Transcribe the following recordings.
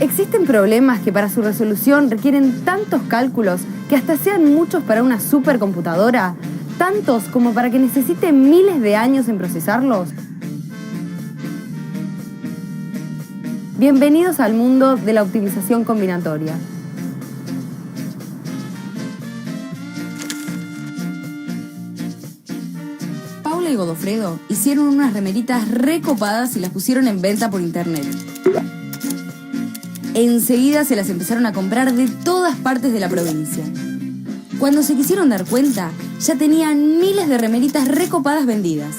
Existen problemas que para su resolución requieren tantos cálculos que hasta sean muchos para una supercomputadora, tantos como para que necesite miles de años en procesarlos. Bienvenidos al mundo de la optimización combinatoria. Paula y Godofredo hicieron unas remeritas recopadas y las pusieron en venta por internet. Enseguida se las empezaron a comprar de todas partes de la provincia. Cuando se quisieron dar cuenta, ya tenían miles de remeritas recopadas vendidas.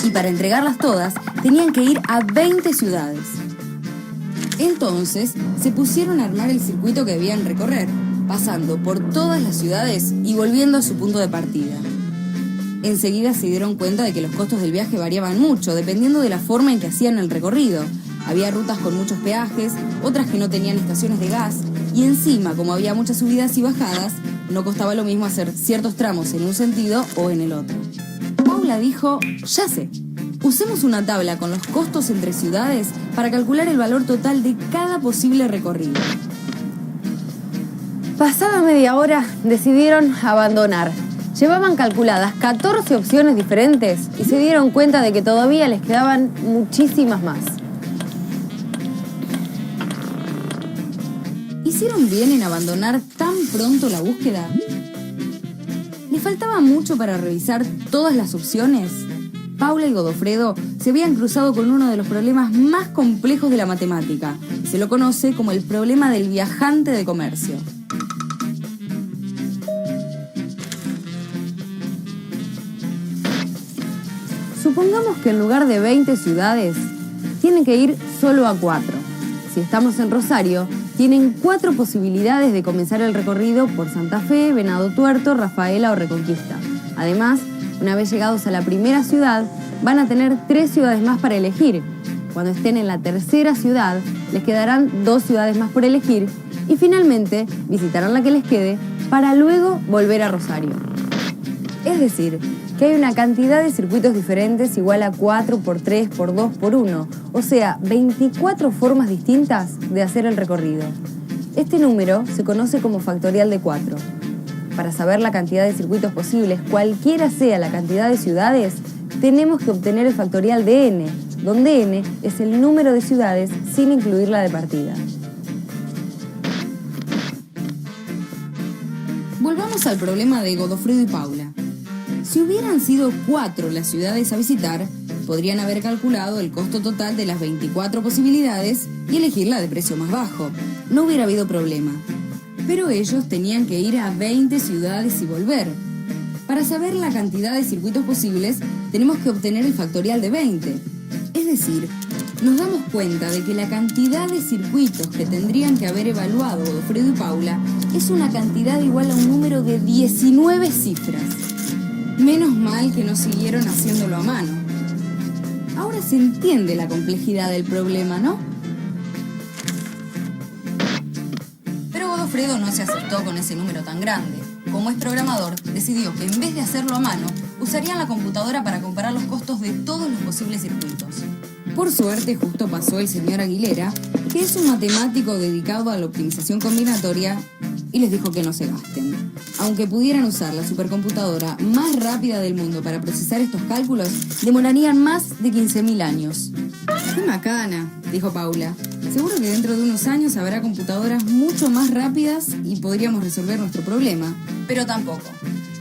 Y para entregarlas todas, tenían que ir a 20 ciudades. Entonces, se pusieron a armar el circuito que debían recorrer, pasando por todas las ciudades y volviendo a su punto de partida. Enseguida se dieron cuenta de que los costos del viaje variaban mucho, dependiendo de la forma en que hacían el recorrido. Había rutas con muchos peajes, otras que no tenían estaciones de gas, y encima, como había muchas subidas y bajadas, no costaba lo mismo hacer ciertos tramos en un sentido o en el otro. Paula dijo, ya sé, usemos una tabla con los costos entre ciudades para calcular el valor total de cada posible recorrido. Pasada media hora, decidieron abandonar. Llevaban calculadas 14 opciones diferentes y se dieron cuenta de que todavía les quedaban muchísimas más. ¿Hicieron bien en abandonar tan pronto la búsqueda? ¿Les faltaba mucho para revisar todas las opciones? Paula y Godofredo se habían cruzado con uno de los problemas más complejos de la matemática. Se lo conoce como el problema del viajante de comercio. Supongamos que en lugar de 20 ciudades, tienen que ir solo a 4. Si estamos en Rosario, tienen 4 posibilidades de comenzar el recorrido por Santa Fe, Venado Tuerto, Rafaela o Reconquista. Además, una vez llegados a la primera ciudad, van a tener 3 ciudades más para elegir. Cuando estén en la tercera ciudad, les quedarán 2 ciudades más por elegir y finalmente visitarán la que les quede para luego volver a Rosario. Es decir, que hay una cantidad de circuitos diferentes igual a 4 por 3 por 2 por 1, o sea, 24 formas distintas de hacer el recorrido. Este número se conoce como factorial de 4. Para saber la cantidad de circuitos posibles, cualquiera sea la cantidad de ciudades, tenemos que obtener el factorial de n, donde n es el número de ciudades sin incluir la de partida. Volvamos al problema de Godofredo y Paula. Si hubieran sido 4 las ciudades a visitar, podrían haber calculado el costo total de las 24 posibilidades y elegir la de precio más bajo. No hubiera habido problema. Pero ellos tenían que ir a 20 ciudades y volver. Para saber la cantidad de circuitos posibles, tenemos que obtener el factorial de 20. Es decir, nos damos cuenta de que la cantidad de circuitos que tendrían que haber evaluado Godofredo y Paula es una cantidad igual a un número de 19 cifras. Menos mal que no siguieron haciéndolo a mano. Ahora se entiende la complejidad del problema, ¿no? Pero Godofredo no se aceptó con ese número tan grande. Como es programador, decidió que en vez de hacerlo a mano, usarían la computadora para comparar los costos de todos los posibles circuitos. Por suerte, justo pasó el señor Aguilera, que es un matemático dedicado a la optimización combinatoria, y les dijo que no se gasten. Aunque pudieran usar la supercomputadora más rápida del mundo para procesar estos cálculos, demorarían más de 15.000 años. ¡Qué macana!, dijo Paula. Seguro que dentro de unos años habrá computadoras mucho más rápidas y podríamos resolver nuestro problema. Pero tampoco.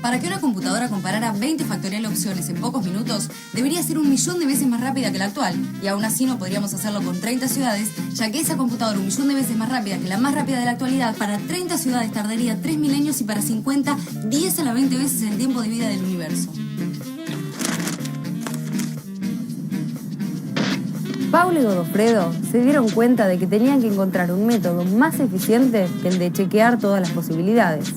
Para que una computadora comparara 20 factorial opciones en pocos minutos, debería ser 1.000.000 de veces más rápida que la actual, y aún así no podríamos hacerlo con 30 ciudades, ya que esa computadora 1.000.000 de veces más rápida que la más rápida de la actualidad, para 30 ciudades tardaría 3 milenios y para 50, 10 a la 20 veces el tiempo de vida del universo. Paula y Godofredo se dieron cuenta de que tenían que encontrar un método más eficiente que el de chequear todas las posibilidades.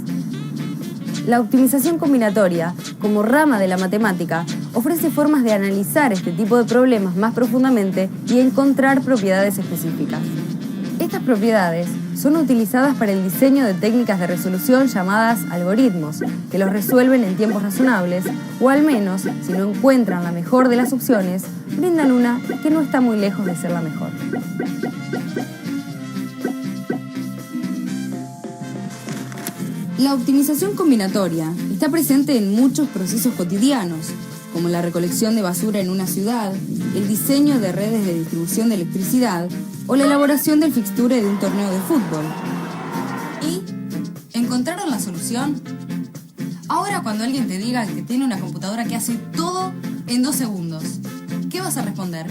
La optimización combinatoria, como rama de la matemática, ofrece formas de analizar este tipo de problemas más profundamente y encontrar propiedades específicas. Estas propiedades son utilizadas para el diseño de técnicas de resolución llamadas algoritmos, que los resuelven en tiempos razonables, o al menos, si no encuentran la mejor de las opciones, brindan una que no está muy lejos de ser la mejor. La optimización combinatoria está presente en muchos procesos cotidianos, como la recolección de basura en una ciudad, el diseño de redes de distribución de electricidad o la elaboración del fixture de un torneo de fútbol. ¿Y encontraron la solución? Ahora cuando alguien te diga que tiene una computadora que hace todo en 2 segundos, ¿qué vas a responder?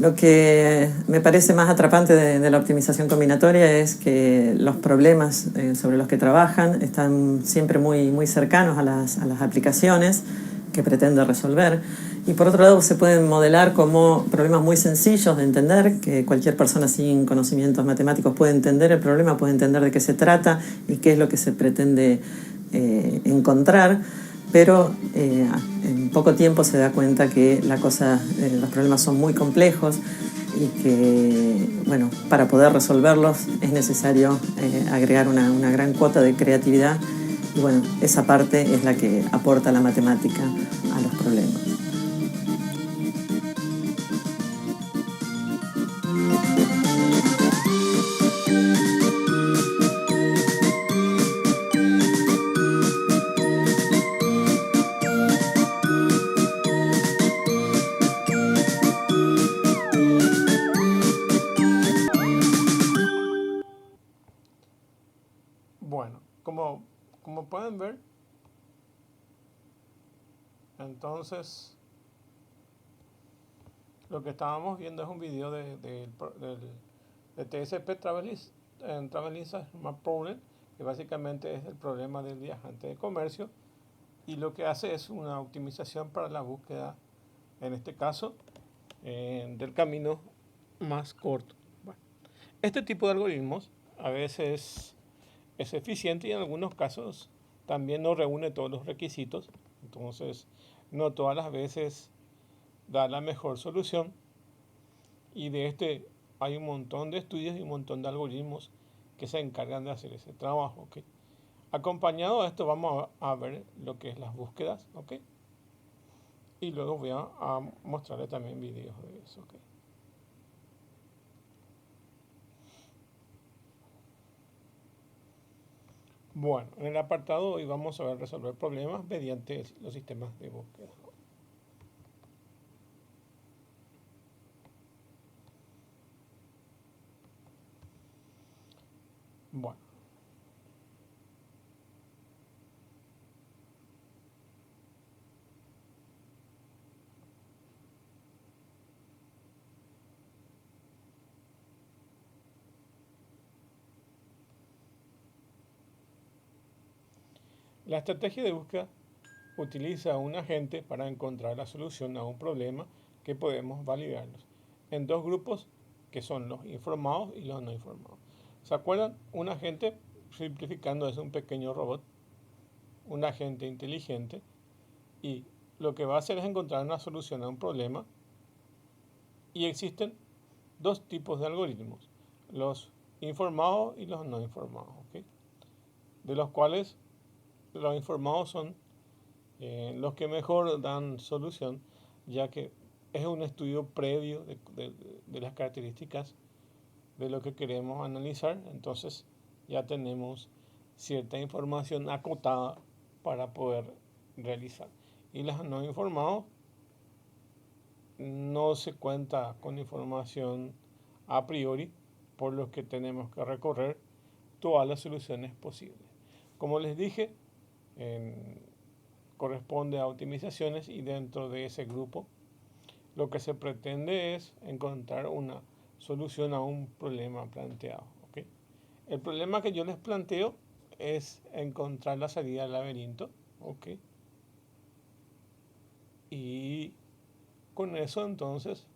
Lo que me parece más atrapante de la optimización combinatoria es que los problemas sobre los que trabajan están siempre muy cercanos a las aplicaciones que pretende resolver. Y por otro lado se pueden modelar como problemas muy sencillos de entender, que cualquier persona sin conocimientos matemáticos puede entender el problema, puede entender de qué se trata y qué es lo que se pretende encontrar. Pero en poco tiempo se da cuenta que los problemas son muy complejos y que, bueno, para poder resolverlos es necesario agregar una gran cuota de creatividad y, bueno, esa parte es la que aporta la matemática a los problemas. Bueno, como pueden ver, entonces lo que estábamos viendo es un video de TSP Travel Smart Problem, que básicamente es el problema del viajante de comercio, y lo que hace es una optimización para la búsqueda, en este caso, del camino más corto. Bueno, este tipo de algoritmos a veces es eficiente y en algunos casos también no reúne todos los requisitos, entonces no todas las veces da la mejor solución, y de este hay un montón de estudios y un montón de algoritmos que se encargan de hacer ese trabajo. ¿Okay? Acompañado a esto vamos a ver lo que es las búsquedas, ¿okay? Y luego voy a mostrarles también videos de eso. ¿Okay? Bueno, en el apartado hoy vamos a ver resolver problemas mediante los sistemas de búsqueda. Bueno, la estrategia de búsqueda utiliza un agente para encontrar la solución a un problema que podemos validarlos en dos grupos que son los informados y los no informados. ¿Se acuerdan? Un agente, simplificando, es un pequeño robot, un agente inteligente, y lo que va a hacer es encontrar una solución a un problema, y existen dos tipos de algoritmos, los informados y los no informados, ¿okay? De los cuales los informados son los que mejor dan solución, ya que es un estudio previo de las características de lo que queremos analizar, entonces ya tenemos cierta información acotada para poder realizar. Y los no informados no se cuenta con información a priori, por lo que tenemos que recorrer todas las soluciones posibles. Como les dije, corresponde a optimizaciones, y dentro de ese grupo lo que se pretende es encontrar una solución a un problema planteado. ¿Okay? El problema que yo les planteo es encontrar la salida al laberinto. ¿Okay? y con eso entonces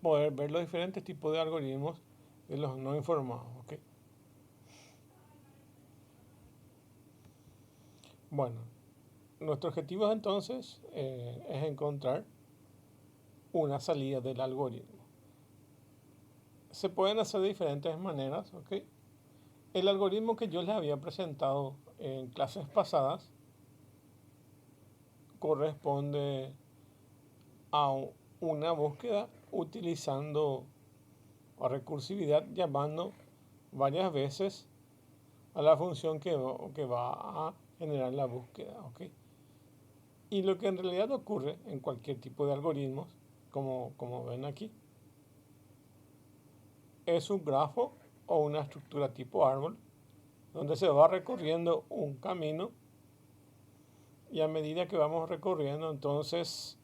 poder ver los diferentes tipos de algoritmos de los no informados. ¿Ok? Bueno, nuestro objetivo entonces es encontrar una salida del algoritmo. Se pueden hacer de diferentes maneras. ¿Ok? El algoritmo que yo les había presentado en clases pasadas corresponde a una búsqueda utilizando recursividad, llamando varias veces a la función que va a generar la búsqueda. ¿Ok? Y lo que en realidad ocurre en cualquier tipo de algoritmos, como ven aquí, es un grafo o una estructura tipo árbol, donde se va recorriendo un camino y a medida que vamos recorriendo, entonces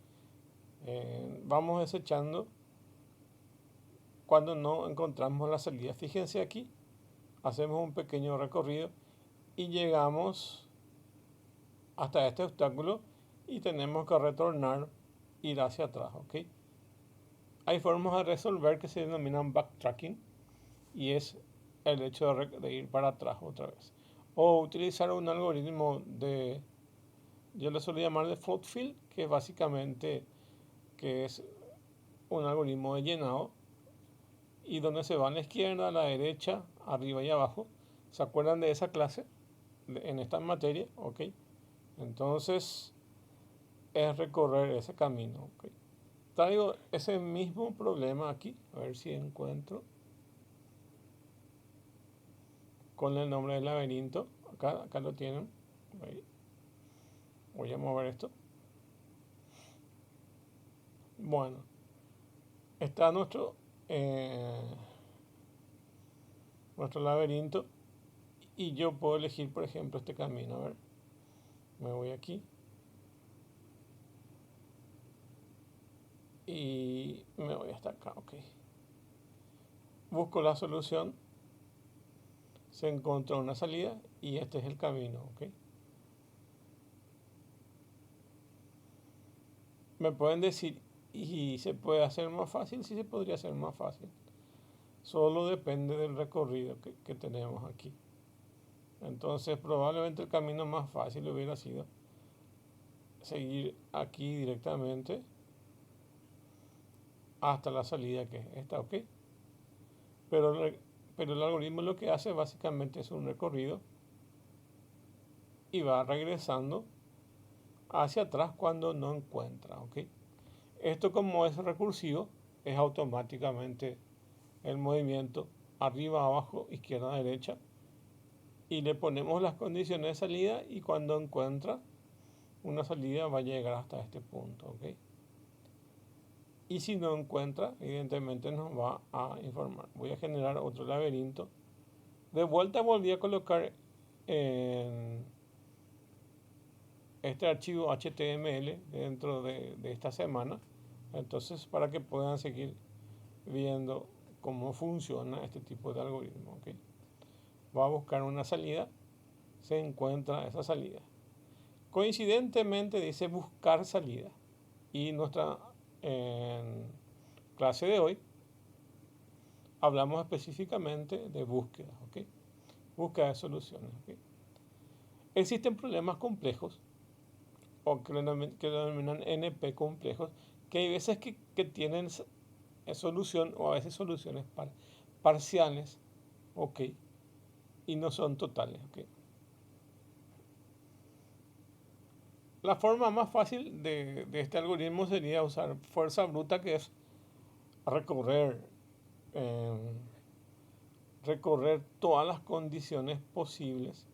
vamos desechando cuando no encontramos la salida. Fíjense aquí, hacemos un pequeño recorrido y llegamos hasta este obstáculo y tenemos que retornar, ir hacia atrás. ¿Ok? Hay formas de resolver que se denominan backtracking y es el hecho de ir para atrás otra vez. O utilizar un algoritmo yo le suelo llamar de float fill, que es básicamente que es un algoritmo de llenado y donde se va a la izquierda, a la derecha, arriba y abajo. ¿Se acuerdan de esa clase en esta materia? ¿Ok? Entonces es recorrer ese camino. ¿Ok? Traigo ese mismo problema aquí, a ver si encuentro, con el nombre del laberinto. Acá lo tienen. Ahí. Voy a mover esto. Bueno, está nuestro laberinto y yo puedo elegir, por ejemplo, este camino. A ver, me voy aquí y me voy hasta acá. Ok. Busco la solución, se encontró una salida y este es el camino. Ok. Me pueden decir, ¿y se puede hacer más fácil? Sí, se podría hacer más fácil. Solo depende del recorrido que tenemos aquí. Entonces, probablemente el camino más fácil hubiera sido seguir aquí directamente hasta la salida que es esta. ¿Ok? Pero, pero el algoritmo lo que hace básicamente es un recorrido y va regresando hacia atrás cuando no encuentra. ¿Ok? Esto, como es recursivo, es automáticamente el movimiento arriba, abajo, izquierda, derecha, y le ponemos las condiciones de salida y cuando encuentra una salida va a llegar hasta este punto. ¿Ok? Y si no encuentra, evidentemente nos va a informar. Voy a generar otro laberinto. De vuelta volví a colocar en este archivo HTML dentro de esta semana. Entonces, para que puedan seguir viendo cómo funciona este tipo de algoritmo. ¿Ok? Va a buscar una salida, se encuentra esa salida. Coincidentemente dice buscar salida. Y nuestra clase de hoy hablamos específicamente de búsqueda. ¿Ok? Búsqueda de soluciones. ¿Ok? Existen problemas complejos o que lo denominan NP complejos, que hay veces que tienen solución o a veces soluciones parciales, ¿ok? Y no son totales. ¿Ok? La forma más fácil de este algoritmo sería usar fuerza bruta, que es recorrer, eh, recorrer todas las condiciones posibles,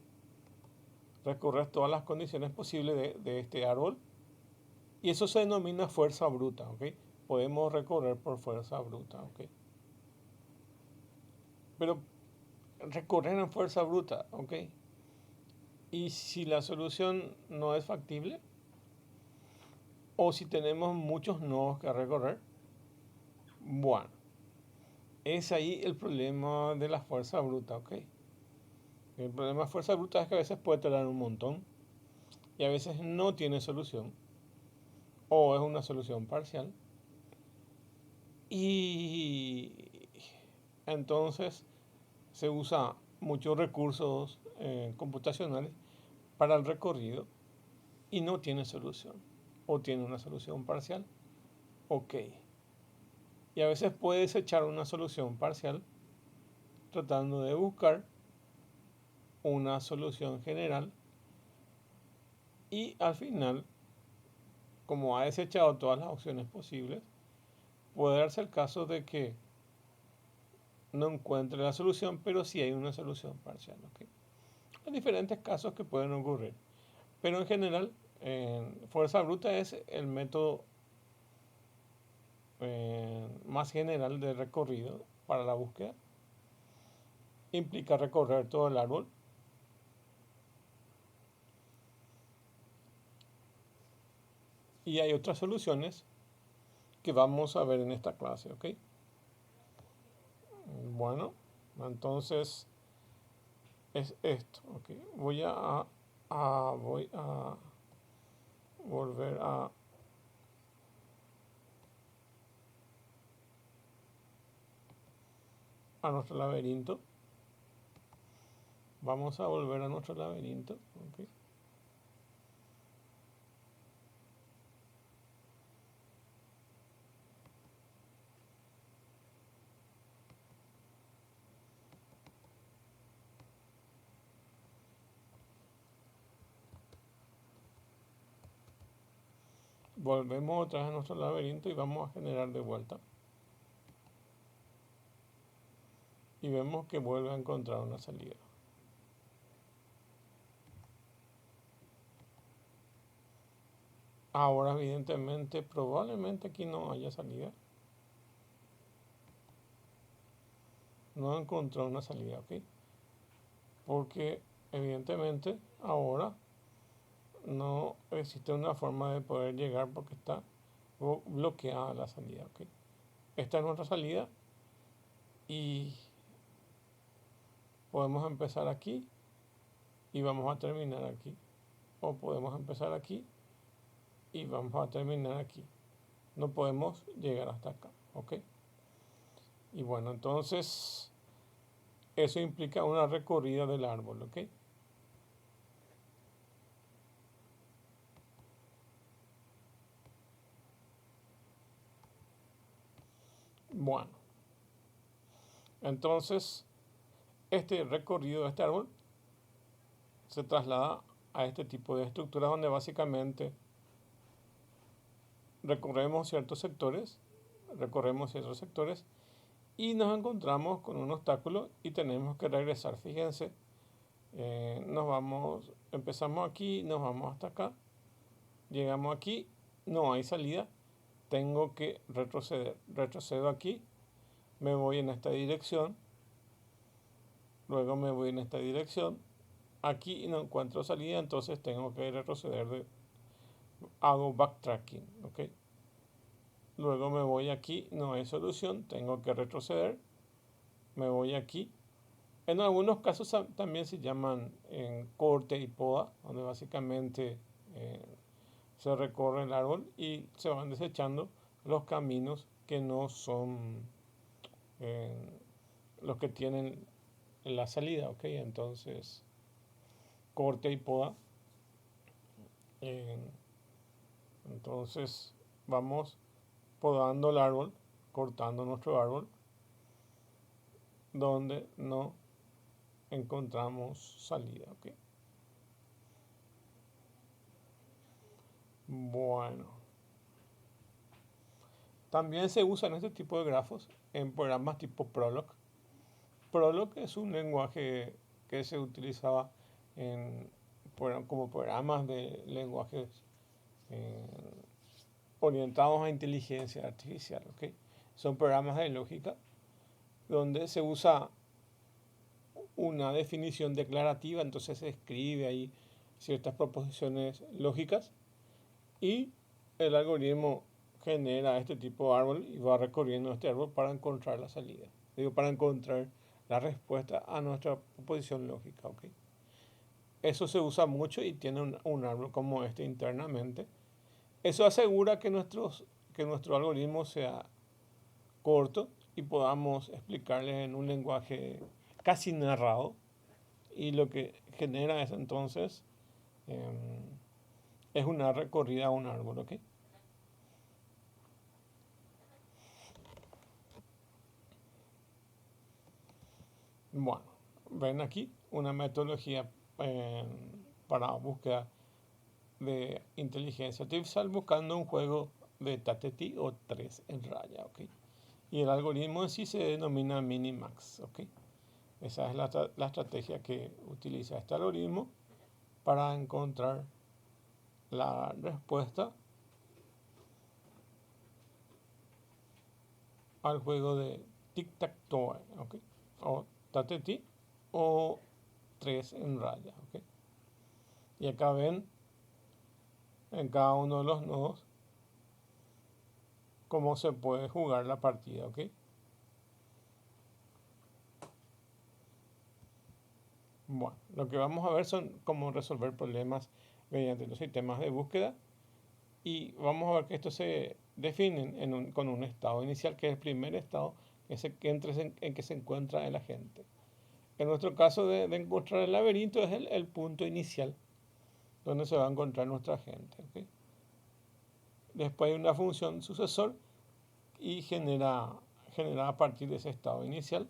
recorrer todas las condiciones posibles de este árbol, y eso se denomina fuerza bruta. ¿Ok? Podemos recorrer por fuerza bruta. ¿Ok? Pero recorrer en fuerza bruta. ¿Ok? Y si la solución no es factible, o si tenemos muchos nodos que recorrer, bueno, es ahí el problema de la fuerza bruta. ¿Ok? El problema de fuerza bruta es que a veces puede tardar un montón y a veces no tiene solución. o es una solución parcial. Y entonces se usa muchos recursos computacionales para el recorrido y no tiene solución, o tiene una solución parcial. Ok. Y a veces puedes echar una solución parcial tratando de buscar una solución general y al final, como ha desechado todas las opciones posibles, puede darse el caso de que no encuentre la solución, pero sí hay una solución parcial. ¿Okay? Hay diferentes casos que pueden ocurrir, pero en general, fuerza bruta es el método más general de recorrido para la búsqueda. Implica recorrer todo el árbol. Y hay otras soluciones que vamos a ver en esta clase, ¿ok? Bueno, entonces es esto, ¿ok? Voy a volver a nuestro laberinto. Vamos a volver a nuestro laberinto, ¿ok? Volvemos otra vez a nuestro laberinto y vamos a generar de vuelta. Y vemos que vuelve a encontrar una salida. Ahora, evidentemente, probablemente aquí no haya salida. No encontró una salida, ¿ok? Porque, evidentemente, ahora no existe una forma de poder llegar porque está bloqueada la salida, ¿ok? Esta es nuestra salida y podemos empezar aquí y vamos a terminar aquí. O podemos empezar aquí y vamos a terminar aquí. No podemos llegar hasta acá, ¿ok? Y bueno, entonces eso implica una recorrida del árbol, ¿ok? Bueno, entonces este recorrido de este árbol se traslada a este tipo de estructura donde básicamente recorremos ciertos sectores y nos encontramos con un obstáculo y tenemos que regresar. Fíjense, empezamos aquí, nos vamos hasta acá, llegamos aquí, no hay salida, tengo que retroceder. Retrocedo aquí, me voy en esta dirección, luego me voy en esta dirección, aquí no encuentro salida, entonces tengo que retroceder, hago backtracking, ¿ok? Luego me voy aquí, no hay solución, tengo que retroceder, me voy aquí. En algunos casos también se llaman corte y poda, donde básicamente se recorre el árbol y se van desechando los caminos que no son eh, los que tienen la salida, ¿ok? Entonces, corte y poda. Entonces, vamos podando el árbol, cortando nuestro árbol, donde no encontramos salida, ¿ok? Bueno, también se usan este tipo de grafos en programas tipo Prolog. Prolog es un lenguaje que se utilizaba como programas de lenguajes eh, orientados a inteligencia artificial, ¿ok? Son programas de lógica donde se usa una definición declarativa, entonces se escribe ahí ciertas proposiciones lógicas y el algoritmo genera este tipo de árbol y va recorriendo este árbol para encontrar la salida. Digo, para encontrar la respuesta a nuestra proposición lógica, ¿ok? Eso se usa mucho y tiene un árbol como este internamente. Eso asegura que nuestro algoritmo sea corto y podamos explicarles en un lenguaje casi narrado, y lo que genera es entonces es una recorrida a un árbol, ¿ok? Bueno, ven aquí una metodología para búsqueda de inteligencia artificial buscando un juego de Tateti o 3 en raya, ¿ok? Y el algoritmo en sí se denomina Minimax, ¿ok? Esa es la estrategia que utiliza este algoritmo para encontrar la respuesta al juego de Tic-Tac-Toe, ¿ok? O Tateti o 3 en raya, ¿ok? Y acá ven en cada uno de los nodos cómo se puede jugar la partida, ¿ok? Bueno, lo que vamos a ver son cómo resolver problemas mediante los sistemas de búsqueda, y vamos a ver que estos se definen con un estado inicial, que es el primer estado en que se encuentra el agente. En nuestro caso de encontrar el laberinto es el punto inicial donde se va a encontrar nuestra agente, ¿ok? Después hay una función sucesor y genera a partir de ese estado inicial.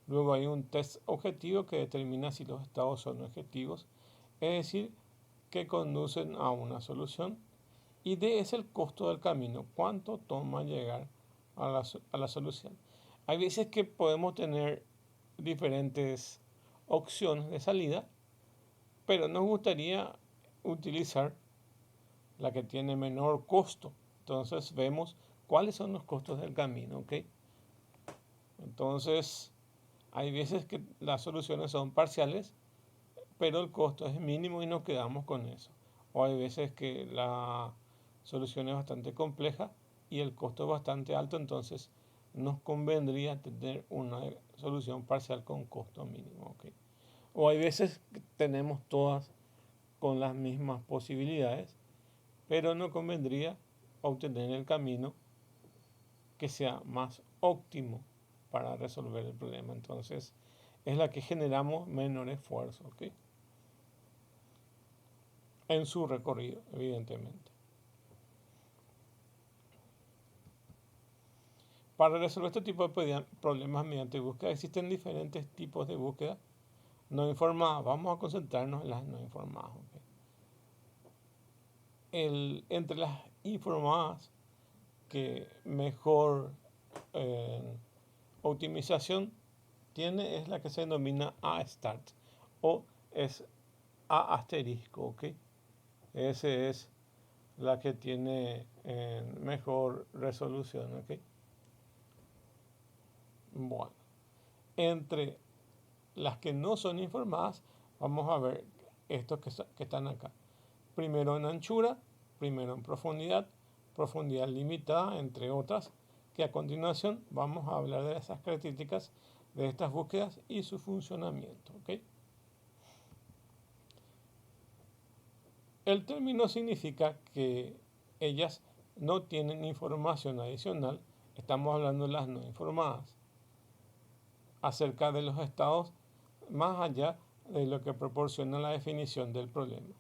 Luego hay un test objetivo que determina si los estados son objetivos, es decir, que conducen a una solución. Y D es el costo del camino, cuánto toma llegar a la solución. Hay veces que podemos tener diferentes opciones de salida, pero nos gustaría utilizar la que tiene menor costo. Entonces vemos cuáles son los costos del camino, ¿ok? Entonces, hay veces que las soluciones son parciales, pero el costo es mínimo y nos quedamos con eso. O hay veces que la solución es bastante compleja y el costo es bastante alto, entonces nos convendría tener una solución parcial con costo mínimo, ¿ok? O hay veces que tenemos todas con las mismas posibilidades, pero nos convendría obtener el camino que sea más óptimo para resolver el problema. Entonces, es la que generamos menor esfuerzo, ¿ok? En su recorrido, evidentemente. Para resolver este tipo de problemas mediante búsqueda, existen diferentes tipos de búsqueda no informadas. Vamos a concentrarnos en las no informadas, ¿ok? Entre las informadas que mejor optimización tiene es la que se denomina A-start o es A asterisco, ¿ok? Esa es la que tiene mejor resolución, ¿ok? Bueno, entre las que no son informadas, vamos a ver estos que están acá. Primero en anchura, primero en profundidad, profundidad limitada, entre otras, que a continuación vamos a hablar de esas características de estas búsquedas y su funcionamiento, ¿ok? El término significa que ellas no tienen información adicional, estamos hablando de las no informadas, acerca de los estados más allá de lo que proporciona la definición del problema.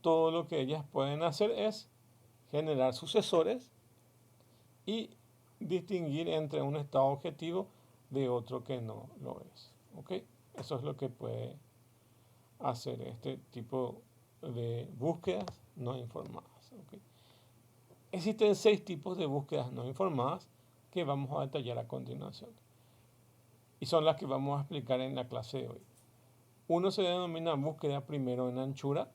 Todo lo que ellas pueden hacer es generar sucesores y distinguir entre un estado objetivo de otro que no lo es, ¿ok? Eso es lo que puede hacer este tipo de búsquedas no informadas, ¿ok? Existen 6 tipos de búsquedas no informadas que vamos a detallar a continuación, y son las que vamos a explicar en la clase de hoy. Uno se denomina búsqueda primero en anchura,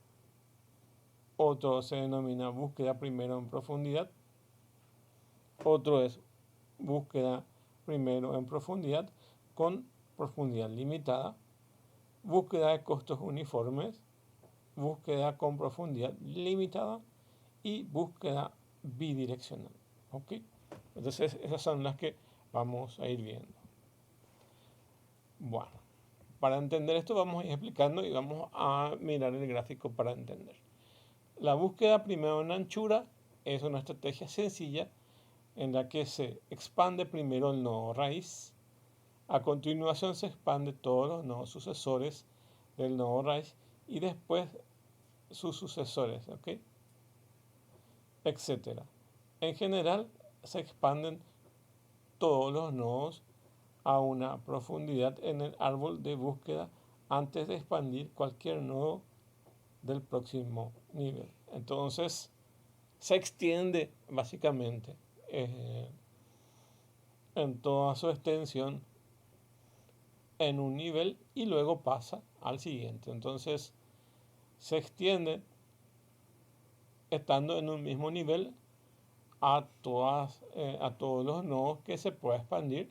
otro se denomina búsqueda primero en profundidad, otro es búsqueda primero en profundidad con profundidad limitada, búsqueda de costos uniformes, búsqueda con profundidad limitada y búsqueda bidireccional, ¿ok? Entonces esas son las que vamos a ir viendo. Bueno, para entender esto vamos a ir explicando y vamos a mirar el gráfico para entender. La búsqueda primero en anchura es una estrategia sencilla en la que se expande primero el nodo raíz. A continuación se expande todos los nodos sucesores del nodo raíz y después sus sucesores, ¿ok? Etcétera. En general se expanden todos los nodos a una profundidad en el árbol de búsqueda antes de expandir cualquier nodo del próximo nivel. Entonces se extiende básicamente en toda su extensión en un nivel y luego pasa al siguiente. Entonces se extiende estando en un mismo nivel a todos los nodos que se pueda expandir.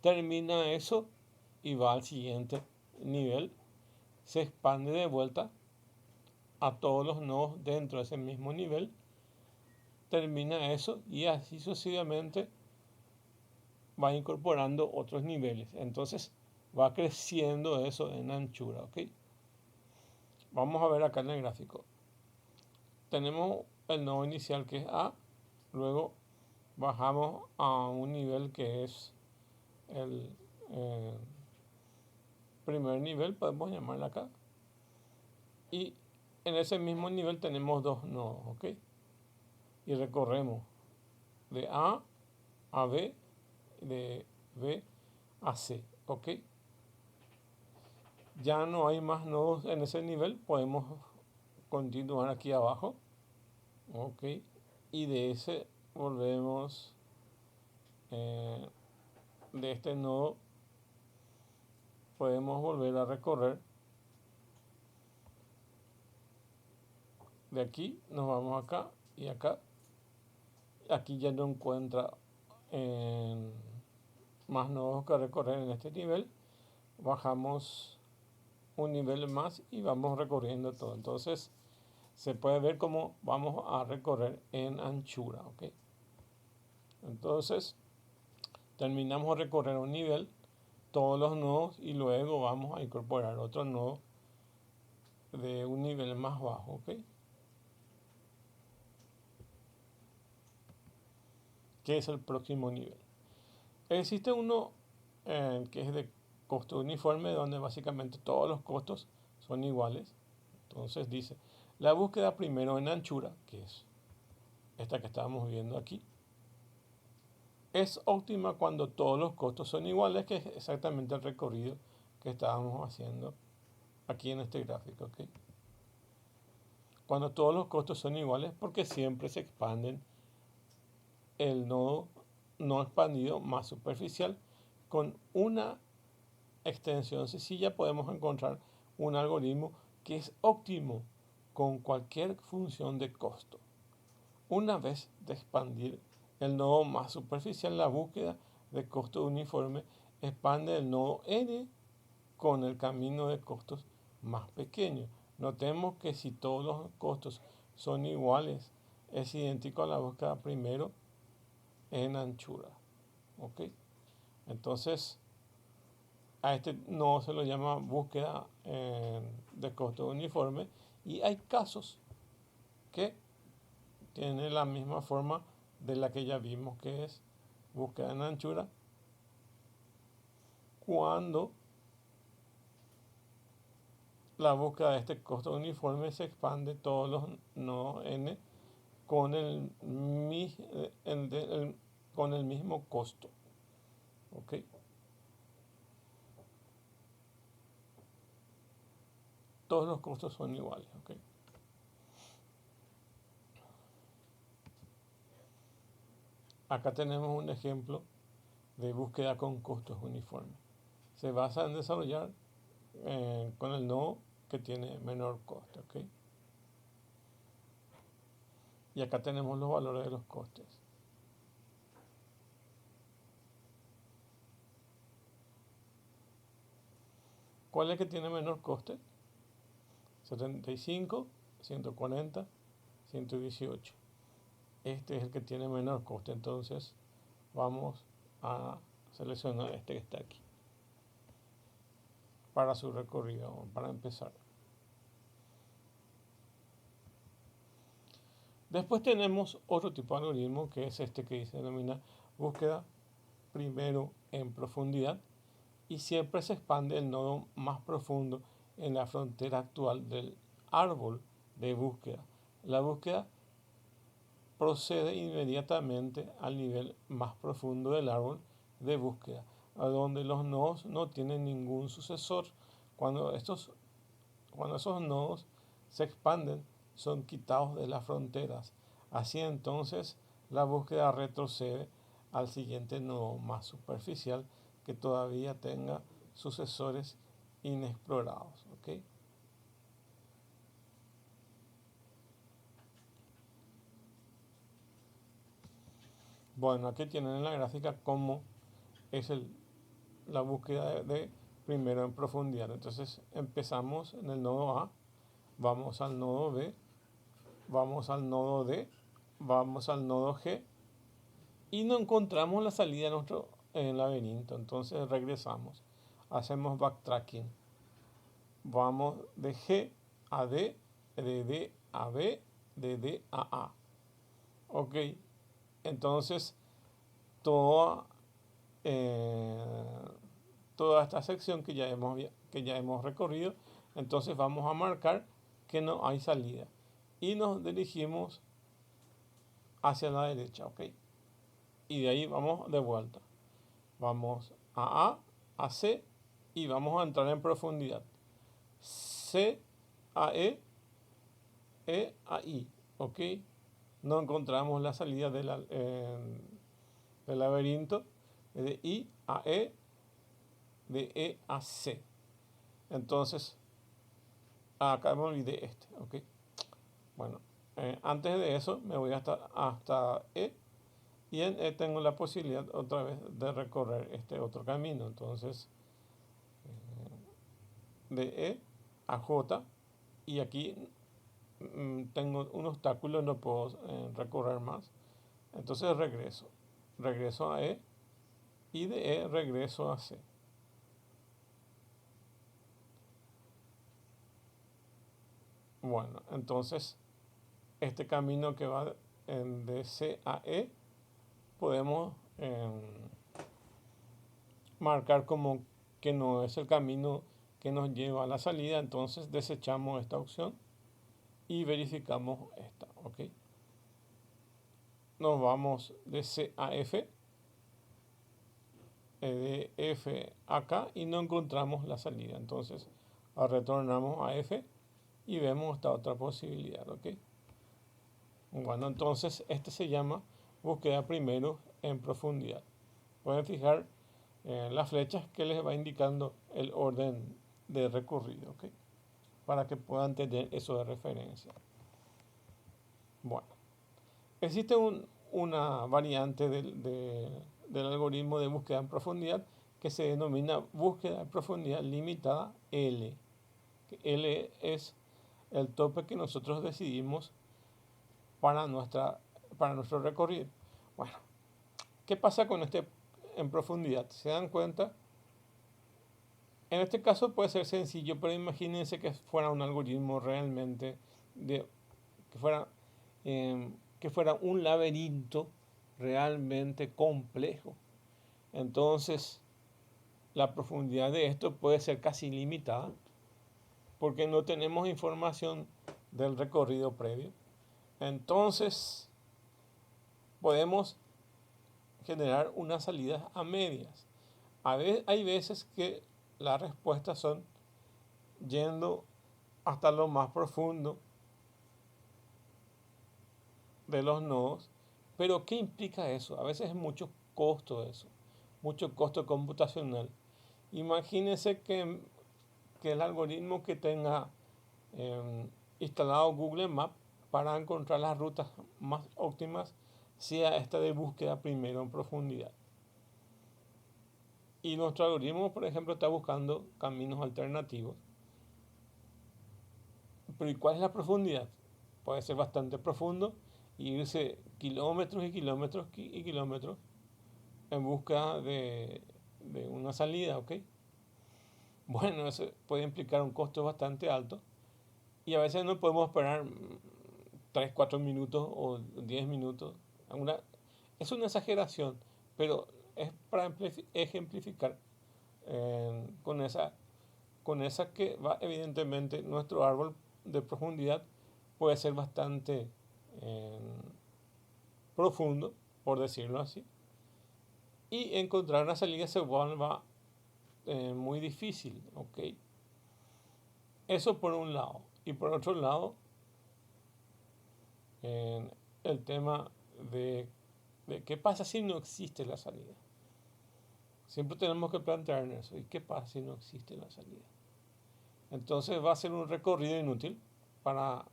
Termina eso y va al siguiente nivel. Se expande de vuelta a todos los nodos dentro de ese mismo nivel. Termina eso y así sucesivamente va incorporando otros niveles. Entonces va creciendo eso en anchura, ¿ok? Vamos a ver acá en el gráfico. Tenemos el nodo inicial que es A, luego bajamos a un nivel que es el primer nivel, podemos llamarlo acá, y en ese mismo nivel tenemos dos nodos, ¿ok? Y recorremos de A a B, de B a C, ¿ok? Ya no hay más nodos en ese nivel, podemos continuar aquí abajo, ¿ok? Y de ese volvemos, de este nodo podemos volver a recorrer. De aquí nos vamos acá y acá. Aquí ya no encuentra más nodos que recorrer en este nivel. Bajamos un nivel más y vamos recorriendo todo. Entonces se puede ver cómo vamos a recorrer en anchura, ¿ok? Entonces terminamos de recorrer un nivel, todos los nodos, y luego vamos a incorporar otro nodo de un nivel más bajo, ¿ok? Que es el próximo nivel. Existe uno que es de costo uniforme, donde básicamente todos los costos son iguales. Entonces dice, la búsqueda primero en anchura, que es esta que estábamos viendo aquí, es óptima cuando todos los costos son iguales, que es exactamente el recorrido que estábamos haciendo aquí en este gráfico, ¿ok? Cuando todos los costos son iguales, porque siempre se expanden el nodo no expandido más superficial. Con una extensión sencilla podemos encontrar un algoritmo que es óptimo con cualquier función de costo. Una vez de expandir el nodo más superficial, la búsqueda de costo uniforme expande el nodo n con el camino de costos más pequeño. Notemos que si todos los costos son iguales, es idéntico a la búsqueda primero en anchura. ¿Ok? Entonces, a este nodo se lo llama búsqueda de costo uniforme, y hay casos que tienen la misma forma de la que ya vimos, que es búsqueda en anchura, cuando la búsqueda de este costo uniforme se expande todos los nodos n con con el mismo costo. ¿Ok? Todos los costos son iguales. ¿Ok? Acá tenemos un ejemplo de búsqueda con costos uniformes. Se basa en desarrollar con el nodo que tiene menor costo. ¿Ok? Y acá tenemos los valores de los costes. ¿Cuál es el que tiene menor coste? 75, 140, 118. Este es el que tiene menor coste. Entonces vamos a seleccionar este que está aquí para su recorrido, para empezar. Después tenemos otro tipo de algoritmo que es este que se denomina búsqueda primero en profundidad y siempre se expande el nodo más profundo en la frontera actual del árbol de búsqueda. La búsqueda procede inmediatamente al nivel más profundo del árbol de búsqueda, a donde los nodos no tienen ningún sucesor. Cuando esos nodos se expanden, son quitados de las fronteras. Así entonces, la búsqueda retrocede al siguiente nodo más superficial que todavía tenga sucesores inexplorados. ¿Okay? Bueno, aquí tienen en la gráfica cómo es la búsqueda de primero en profundidad. Entonces empezamos en el nodo A, vamos al nodo B, vamos al nodo D, vamos al nodo G y no encontramos la salida de nuestro laberinto. Entonces regresamos, hacemos backtracking, vamos de G a D, de D a B, de D a A. Ok, entonces toda, toda esta sección que ya hemos recorrido, entonces vamos a marcar que no hay salida y nos dirigimos hacia la derecha, ok, y de ahí vamos de vuelta, vamos a C y vamos a entrar en profundidad, C a E a I, ok, no encontramos la salida del laberinto, de I a E, de E a C. Entonces, acá me olvidé este, ok. Bueno, antes de eso me voy hasta E y en E tengo la posibilidad otra vez de recorrer este otro camino. Entonces, de E a J y aquí tengo un obstáculo, no puedo recorrer más. Entonces regreso a E y de E regreso a C. Bueno, entonces este camino que va de C a E podemos marcar como que no es el camino que nos lleva a la salida, entonces desechamos esta opción y verificamos esta, ok. Nos vamos de C a F, de F acá y no encontramos la salida, entonces retornamos a F y vemos esta otra posibilidad, ok. Bueno, entonces este se llama búsqueda primero en profundidad. Pueden fijar las flechas que les va indicando el orden de recorrido, ¿ok? Para que puedan tener eso de referencia. Bueno, existe una variante del algoritmo de búsqueda en profundidad que se denomina búsqueda en profundidad limitada L. L es el tope que nosotros decidimos para nuestro recorrido. Bueno, ¿qué pasa con este en profundidad? ¿Se dan cuenta? En este caso puede ser sencillo, pero imagínense que fuera un algoritmo realmente que fuera un laberinto realmente complejo. Entonces, la profundidad de esto puede ser casi ilimitada porque no tenemos información del recorrido previo. Entonces, podemos generar unas salidas a medias. Hay veces que las respuestas son yendo hasta lo más profundo de los nodos, pero ¿qué implica eso? A veces es mucho costo eso, mucho costo computacional. Imagínense que el algoritmo que tenga instalado Google Maps para encontrar las rutas más óptimas sea esta de búsqueda primero en profundidad. Y nuestro algoritmo, por ejemplo, está buscando caminos alternativos. Pero ¿y cuál es la profundidad? Puede ser bastante profundo y irse kilómetros y kilómetros y kilómetros en busca de una salida, ¿ok? Bueno, eso puede implicar un costo bastante alto y a veces no podemos esperar 3, 4 minutos o 10 minutos. Es una exageración, pero es para ejemplificar con esa que va, evidentemente, nuestro árbol de profundidad puede ser bastante profundo, por decirlo así, y encontrar una salida se vuelva muy difícil, ¿ok? Eso por un lado. Y por otro lado, el tema de qué pasa si no existe la salida. Siempre tenemos que plantearnos eso. ¿Y qué pasa si no existe la salida? Entonces va a ser un recorrido inútil para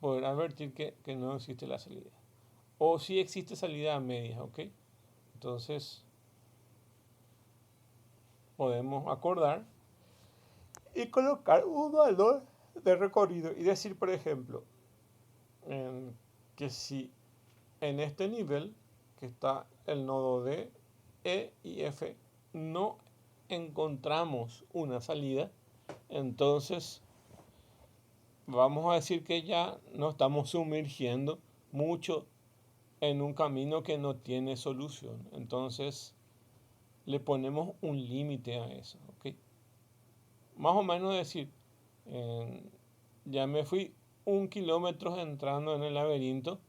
poder advertir que no existe la salida. O si existe salida a medias, ¿ok? Entonces podemos acordar y colocar un valor de recorrido y decir, por ejemplo, que si en este nivel que está el nodo D, E y F no encontramos una salida, entonces vamos a decir que ya nos estamos sumergiendo mucho en un camino que no tiene solución. Entonces le ponemos un límite a eso, ¿ok? Más o menos decir, ya me fui 1 kilómetro entrando en el laberinto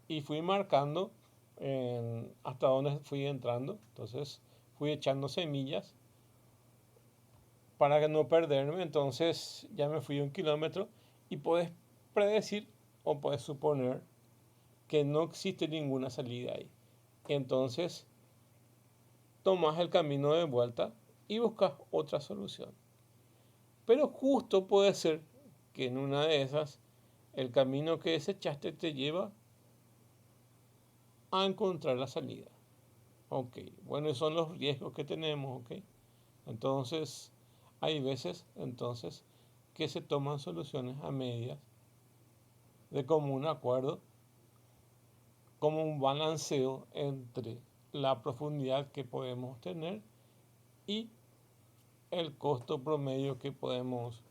y fui marcando hasta dónde fui entrando. Entonces fui echando semillas para no perderme. Entonces ya me fui 1 kilómetro y puedes predecir o puedes suponer que no existe ninguna salida ahí. Entonces tomas el camino de vuelta y buscas otra solución. Pero justo puede ser que en una de esas el camino que desechaste te lleva a encontrar la salida. Ok, bueno, esos son los riesgos que tenemos, ok. Entonces, hay veces entonces que se toman soluciones a medias de común acuerdo, como un balanceo entre la profundidad que podemos tener y el costo promedio que podemos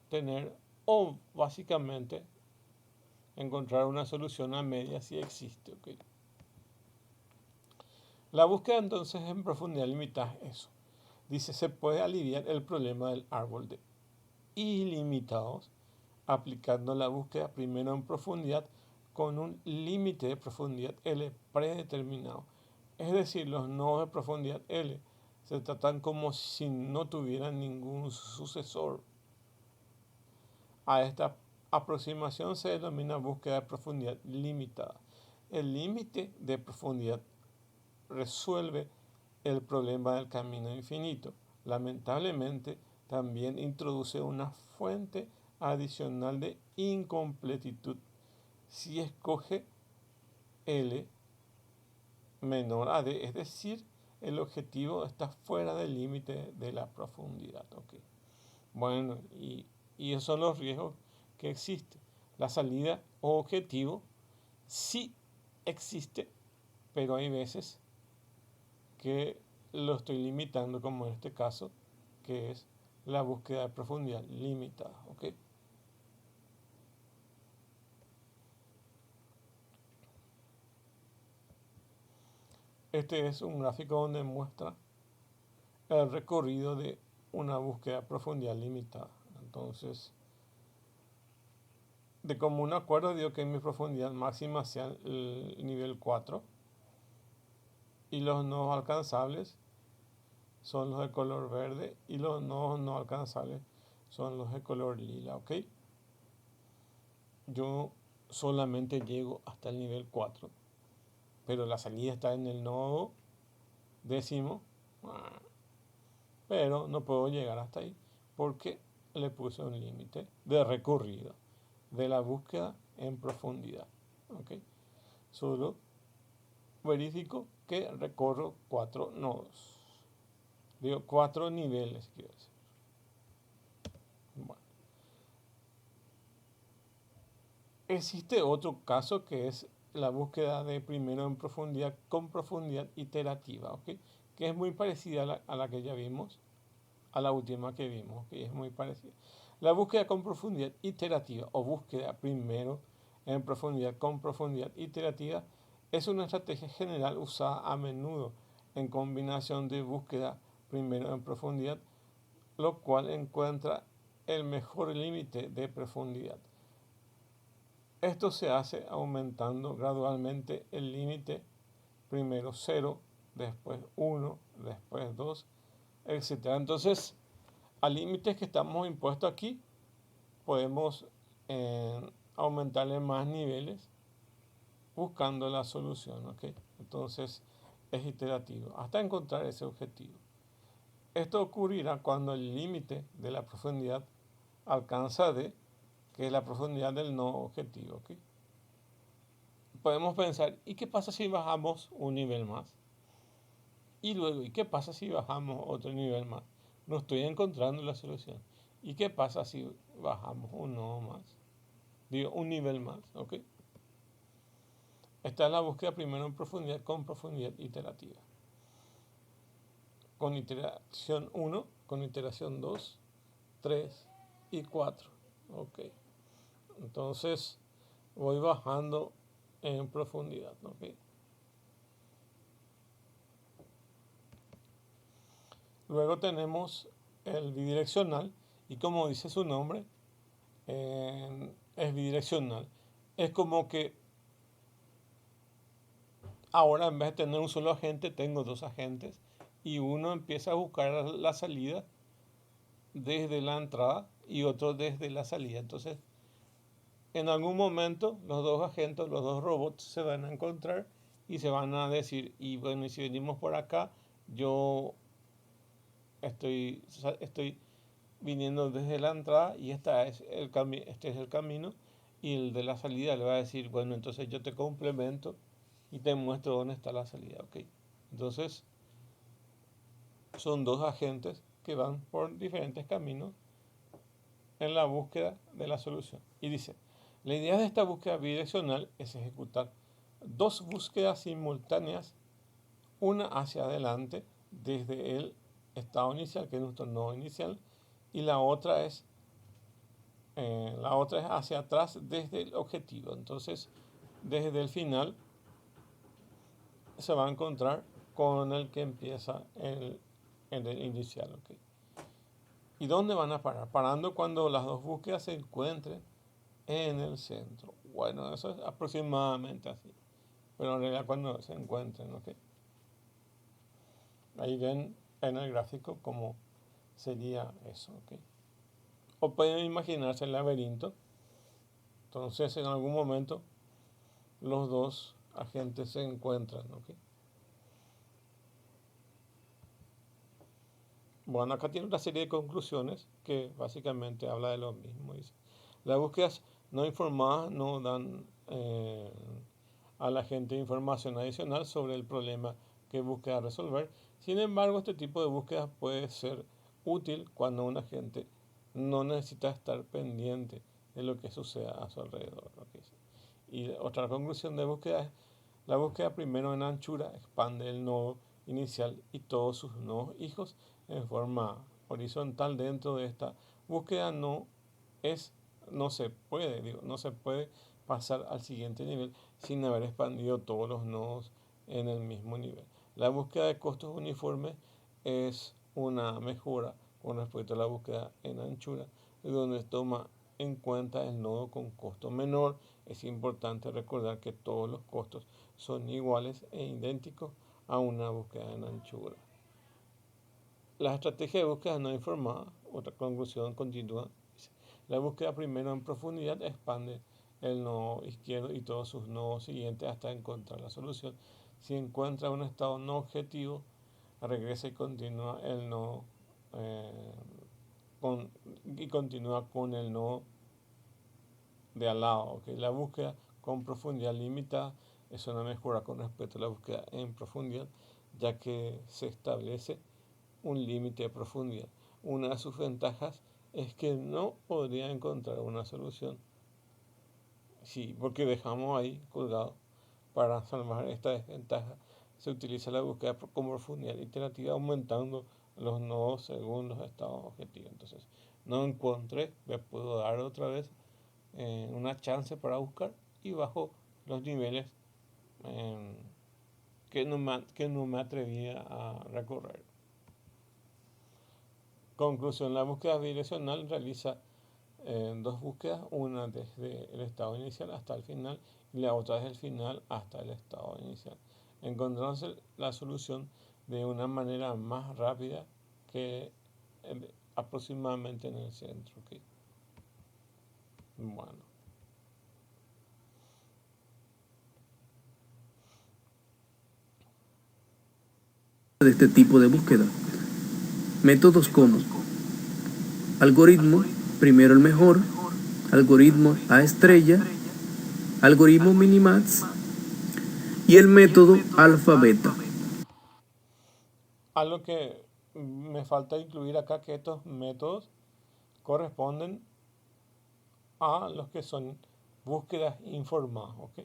tener, o básicamente encontrar una solución a medias si existe, ok. La búsqueda entonces en profundidad limitada es eso. Dice, se puede aliviar el problema del árbol de ilimitados aplicando la búsqueda primero en profundidad con un límite de profundidad L predeterminado. Es decir, los nodos de profundidad L se tratan como si no tuvieran ningún sucesor. A esta aproximación se denomina búsqueda de profundidad limitada. El límite de profundidad resuelve el problema del camino infinito. Lamentablemente, también introduce una fuente adicional de incompletitud si escoge L menor a D, es decir, el objetivo está fuera del límite de la profundidad. Okay. Bueno, y esos son los riesgos que existen. La salida o objetivo sí existe, pero hay veces que lo estoy limitando, como en este caso, que es la búsqueda de profundidad limitada. ¿Okay? Este es un gráfico donde muestra el recorrido de una búsqueda de profundidad limitada. Entonces, de común acuerdo digo que mi profundidad máxima sea el nivel 4 y los nodos alcanzables son los de color verde y los nodos no alcanzables son los de color lila, ¿ok? Yo solamente llego hasta el nivel 4, pero la salida está en el nodo 10º, pero no puedo llegar hasta ahí porque le puse un límite de recorrido de la búsqueda en profundidad, ¿ok? Solo verifico que recorro 4 nodos. Digo, 4 niveles, quiero decir. Bueno. Existe otro caso que es la búsqueda de primero en profundidad con profundidad iterativa, ¿ok? Que es muy parecida a la que ya vimos, a la última que vimos, que es muy parecida. La búsqueda con profundidad iterativa o búsqueda primero en profundidad con profundidad iterativa es una estrategia general usada a menudo en combinación de búsqueda primero en profundidad, lo cual encuentra el mejor límite de profundidad. Esto se hace aumentando gradualmente el límite, primero 0, después 1, después 2, etc. Entonces, a límites que estamos impuestos aquí, podemos aumentarle más niveles buscando la solución, ¿ok? Entonces, es iterativo hasta encontrar ese objetivo. Esto ocurrirá cuando el límite de la profundidad alcanza D, que es la profundidad del nodo objetivo, ¿ok? Podemos pensar, ¿y qué pasa si bajamos un nivel más? Y luego, ¿y qué pasa si bajamos otro nivel más? No estoy encontrando la solución. ¿Y qué pasa si bajamos un nodo más? Digo, un nivel más, ¿ok? Esta es la búsqueda primero en profundidad con profundidad iterativa. Con iteración 1, con iteración 2, 3 y 4. Ok. Entonces voy bajando en profundidad. Ok. Luego tenemos el bidireccional y como dice su nombre, es bidireccional. Es como que ahora en vez de tener un solo agente, tengo dos agentes y uno empieza a buscar la salida desde la entrada y otro desde la salida. Entonces, en algún momento los dos agentes, los dos robots se van a encontrar y se van a decir, y bueno, y si venimos por acá, yo estoy viniendo desde la entrada y este es el camino, y el de la salida le va a decir, bueno, entonces yo te complemento y te muestro dónde está la salida, ¿ok? Entonces, son dos agentes que van por diferentes caminos en la búsqueda de la solución. Y dice, la idea de esta búsqueda bidireccional es ejecutar dos búsquedas simultáneas, una hacia adelante desde el estado inicial, que es nuestro nodo inicial, y la otra es hacia atrás desde el objetivo. Entonces, desde el final se va a encontrar con el que empieza en el inicial. ¿Okay? ¿Y dónde van a parar? Parando cuando las dos búsquedas se encuentren en el centro. Bueno, eso es aproximadamente así. Pero en realidad cuando se encuentren, ¿ok? Ahí ven en el gráfico cómo sería eso, ¿ok? O pueden imaginarse el laberinto. Entonces en algún momento los dos agentes se encuentran, ¿ok? Bueno, acá tiene una serie de conclusiones que básicamente habla de lo mismo. Dice, las búsquedas no informadas no dan a la gente información adicional sobre el problema que busca resolver. Sin embargo, este tipo de búsquedas puede ser útil cuando un agente no necesita estar pendiente de lo que suceda a su alrededor. Y otra conclusión de búsqueda es la búsqueda primero en anchura expande el nodo inicial y todos sus nodos hijos en forma horizontal. Dentro de esta búsqueda no se puede pasar al siguiente nivel sin haber expandido todos los nodos en el mismo nivel. La búsqueda de costos uniformes es una mejora con respecto a la búsqueda en anchura, donde toma en cuenta el nodo con costo menor. Es importante recordar que todos los costos son iguales e idénticos a una búsqueda en anchura. La estrategia de búsqueda no informada, otra conclusión continua, la búsqueda primero en profundidad expande el nodo izquierdo y todos sus nodos siguientes hasta encontrar la solución. Si encuentra un estado no objetivo, regresa y continúa el nodo continúa con el nodo de al lado. ¿Okay? La búsqueda con profundidad limitada es una mejora con respecto a la búsqueda en profundidad, ya que se establece un límite de profundidad. Una de sus ventajas es que no podría encontrar una solución. Sí, porque dejamos ahí colgado. Para salvar esta desventaja, se utiliza la búsqueda con profundidad iterativa aumentando los nodos según los estados objetivos. Entonces, no encontré, le puedo dar otra vez una chance para buscar y bajo los niveles que no me atrevía a recorrer. Conclusión: la búsqueda bidireccional realiza dos búsquedas, una desde el estado inicial hasta el final y la otra desde el final hasta el estado inicial, encontrándose la solución de una manera más rápida que aproximadamente en el centro. ¿Okay? Bueno. De este tipo de búsqueda. Métodos como algoritmo primero el mejor, algoritmo A estrella, algoritmo Minimax y el método alfa beta. Algo que me falta incluir acá, que estos métodos corresponden a los que son búsquedas informadas, ¿ok?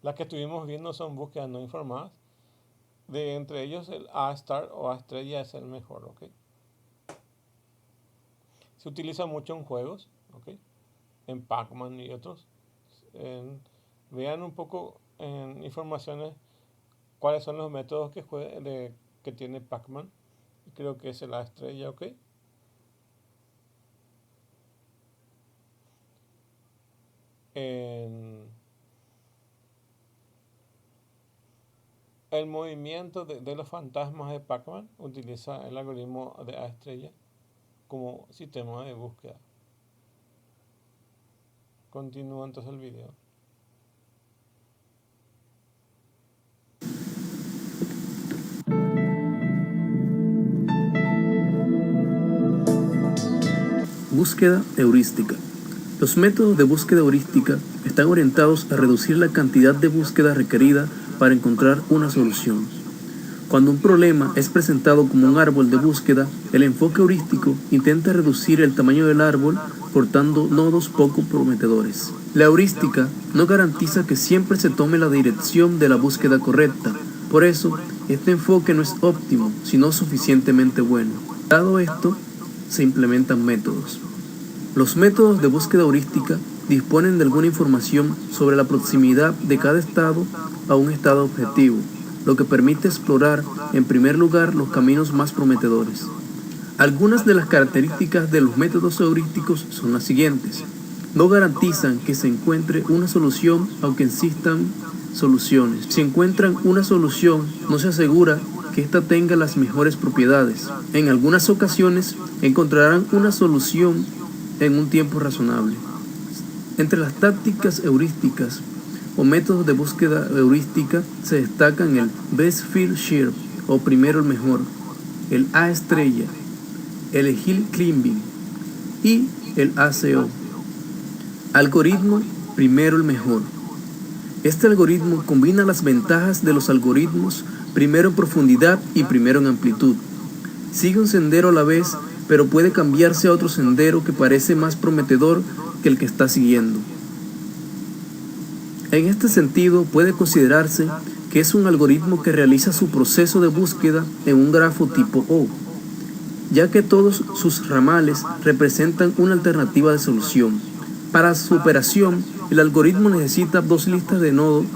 Las que estuvimos viendo son búsquedas no informadas. De entre ellos el A star o A estrella es el mejor, ¿ok? Se utiliza mucho en juegos, ¿ok? En Pac-Man y otros. Vean un poco en informaciones cuáles son los métodos que tiene Pac-Man. Creo que es el A estrella, ¿ok? El movimiento de los fantasmas de Pac-Man utiliza el algoritmo de A estrella como sistema de búsqueda. Continúa entonces el video. Búsqueda heurística. Los métodos de búsqueda heurística están orientados a reducir la cantidad de búsqueda requerida para encontrar una solución. Cuando un problema es presentado como un árbol de búsqueda, el enfoque heurístico intenta reducir el tamaño del árbol cortando nodos poco prometedores. La heurística no garantiza que siempre se tome la dirección de la búsqueda correcta. Por eso, este enfoque no es óptimo, sino suficientemente bueno. Dado esto, se implementan métodos. Los métodos de búsqueda heurística disponen de alguna información sobre la proximidad de cada estado a un estado objetivo, lo que permite explorar, en primer lugar, los caminos más prometedores. Algunas de las características de los métodos heurísticos son las siguientes. No garantizan que se encuentre una solución, aunque existan soluciones. Si encuentran una solución, no se asegura que ésta tenga las mejores propiedades. En algunas ocasiones, encontrarán una solución en un tiempo razonable. Entre las tácticas heurísticas o métodos de búsqueda heurística se destacan el Best First Serve o primero el mejor, el A estrella, el Hill Climbing y el ACO. Algoritmo primero el mejor. Este algoritmo combina las ventajas de los algoritmos primero en profundidad y primero en amplitud. Sigue un sendero a la vez, pero puede cambiarse a otro sendero que parece más prometedor que el que está siguiendo. En este sentido, puede considerarse que es un algoritmo que realiza su proceso de búsqueda en un grafo tipo O, ya que todos sus ramales representan una alternativa de solución. Para su operación, el algoritmo necesita dos listas de nodos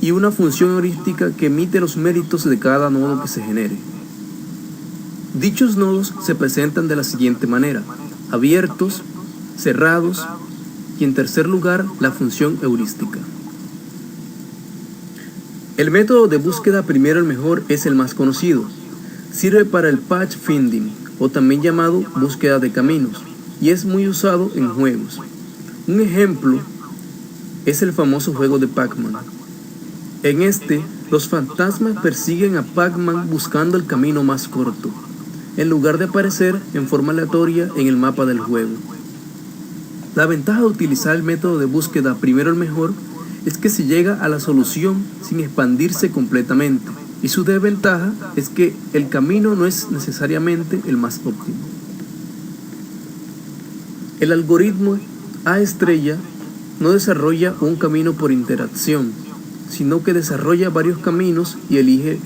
y una función heurística que emite los méritos de cada nodo que se genere. Dichos nodos se presentan de la siguiente manera: abiertos, cerrados y, en tercer lugar, la función heurística. El método de búsqueda primero el mejor es el más conocido. Sirve para el patch finding, o también llamado búsqueda de caminos, y es muy usado en juegos. Un ejemplo es el famoso juego de Pac-Man. En este, los fantasmas persiguen a Pac-Man buscando el camino más corto, en lugar de aparecer en forma aleatoria en el mapa del juego. La ventaja de utilizar el método de búsqueda primero el mejor es que se llega a la solución sin expandirse completamente, y su desventaja es que el camino no es necesariamente el más óptimo. El algoritmo A estrella no desarrolla un camino por interacción, sino que desarrolla varios caminos y elige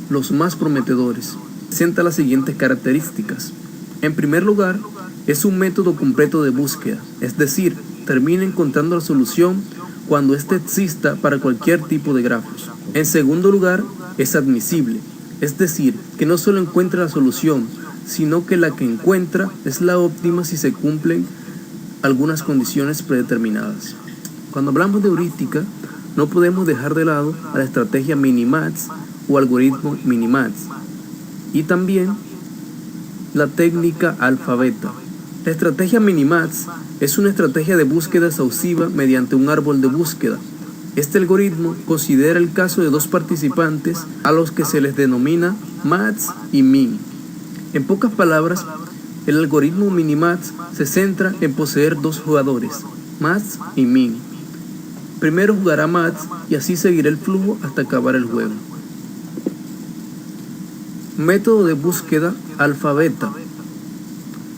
los más prometedores. presenta las siguientes características. En primer lugar, es un método completo de búsqueda, es decir, termina encontrando la solución cuando ésta exista para cualquier tipo de grafos. En segundo lugar, es admisible, es decir, que no solo encuentra la solución, sino que la que encuentra es la óptima si se cumplen algunas condiciones predeterminadas. Cuando hablamos de heurística, no podemos dejar de lado a la estrategia Minimax o algoritmo Minimax y también la técnica alfa-beta. La estrategia Minimax es una estrategia de búsqueda exhaustiva mediante un árbol de búsqueda. Este algoritmo considera el caso de dos participantes a los que se les denomina max y min. En pocas palabras, el algoritmo Minimax se centra en poseer dos jugadores, max y min. Primero jugará max y así seguirá el flujo hasta acabar el juego. Método de búsqueda alfa-beta.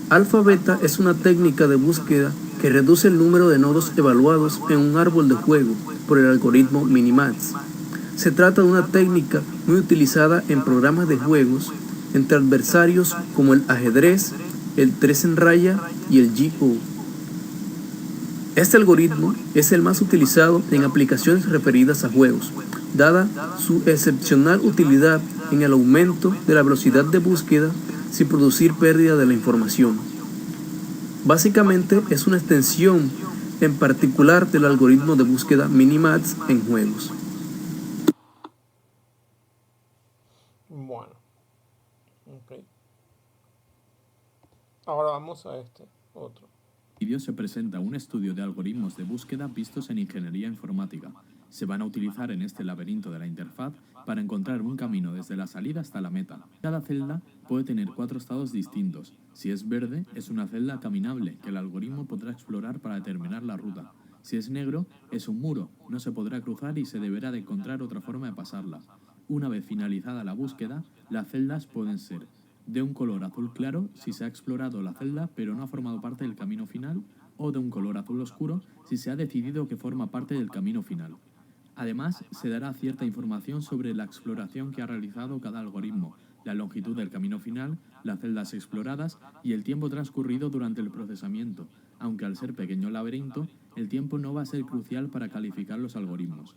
Alfa-beta es una técnica de búsqueda que reduce el número de nodos evaluados en un árbol de juego por el algoritmo Minimax. Se trata de una técnica muy utilizada en programas de juegos entre adversarios como el ajedrez, el 3 en raya y el Go. Este algoritmo es el más utilizado en aplicaciones referidas a juegos, dada su excepcional utilidad en el aumento de la velocidad de búsqueda sin producir pérdida de la información. Básicamente es una extensión en particular del algoritmo de búsqueda Minimax en juegos. Bueno, ok. Ahora vamos a este otro. En el vídeo se presenta un estudio de algoritmos de búsqueda vistos en ingeniería informática. Se van a utilizar en este laberinto de la interfaz para encontrar un camino desde la salida hasta la meta. Cada celda puede tener 4 estados distintos. Si es verde, es una celda caminable que el algoritmo podrá explorar para determinar la ruta. Si es negro, es un muro, no se podrá cruzar y se deberá de encontrar otra forma de pasarla. Una vez finalizada la búsqueda, las celdas pueden ser de un color azul claro si se ha explorado la celda pero no ha formado parte del camino final, o de un color azul oscuro si se ha decidido que forma parte del camino final. Además, se dará cierta información sobre la exploración que ha realizado cada algoritmo, la longitud del camino final, las celdas exploradas y el tiempo transcurrido durante el procesamiento, aunque al ser pequeño el laberinto, el tiempo no va a ser crucial para calificar los algoritmos.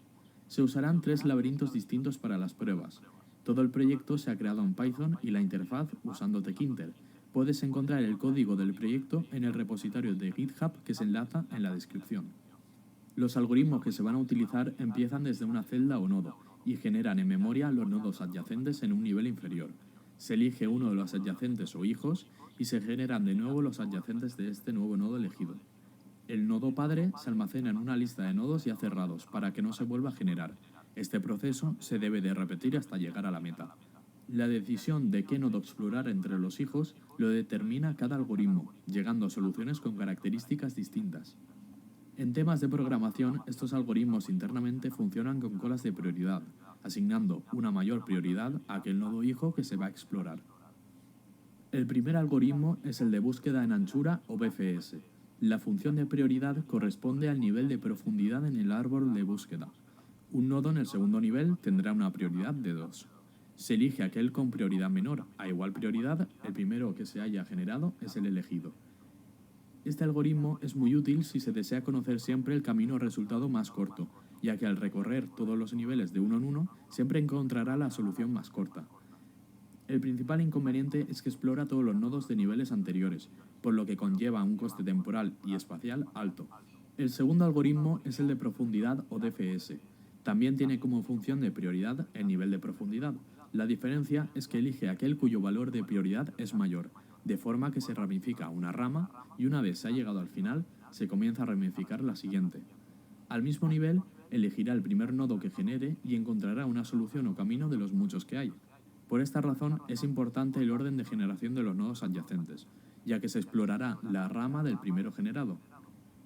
Se usarán 3 laberintos distintos para las pruebas. Todo el proyecto se ha creado en Python y la interfaz usando Tkinter. Puedes encontrar el código del proyecto en el repositorio de GitHub que se enlaza en la descripción. Los algoritmos que se van a utilizar empiezan desde una celda o nodo y generan en memoria los nodos adyacentes en un nivel inferior. Se elige uno de los adyacentes o hijos y se generan de nuevo los adyacentes de este nuevo nodo elegido. El nodo padre se almacena en una lista de nodos ya cerrados para que no se vuelva a generar. Este proceso se debe de repetir hasta llegar a la meta. La decisión de qué nodo explorar entre los hijos lo determina cada algoritmo, llegando a soluciones con características distintas. En temas de programación, estos algoritmos internamente funcionan con colas de prioridad, asignando una mayor prioridad a aquel nodo hijo que se va a explorar. El primer algoritmo es el de búsqueda en anchura o BFS. La función de prioridad corresponde al nivel de profundidad en el árbol de búsqueda. Un nodo en el segundo nivel tendrá una prioridad de 2. Se elige aquel con prioridad menor. A igual prioridad, el primero que se haya generado es el elegido. Este algoritmo es muy útil si se desea conocer siempre el camino resultado más corto, ya que al recorrer todos los niveles de uno en uno, siempre encontrará la solución más corta. El principal inconveniente es que explora todos los nodos de niveles anteriores, por lo que conlleva un coste temporal y espacial alto. El segundo algoritmo es el de profundidad o DFS. También tiene como función de prioridad el nivel de profundidad. La diferencia es que elige aquel cuyo valor de prioridad es mayor, de forma que se ramifica una rama y una vez se ha llegado al final, se comienza a ramificar la siguiente. Al mismo nivel, elegirá el primer nodo que genere y encontrará una solución o camino de los muchos que hay. Por esta razón, es importante el orden de generación de los nodos adyacentes, ya que se explorará la rama del primero generado.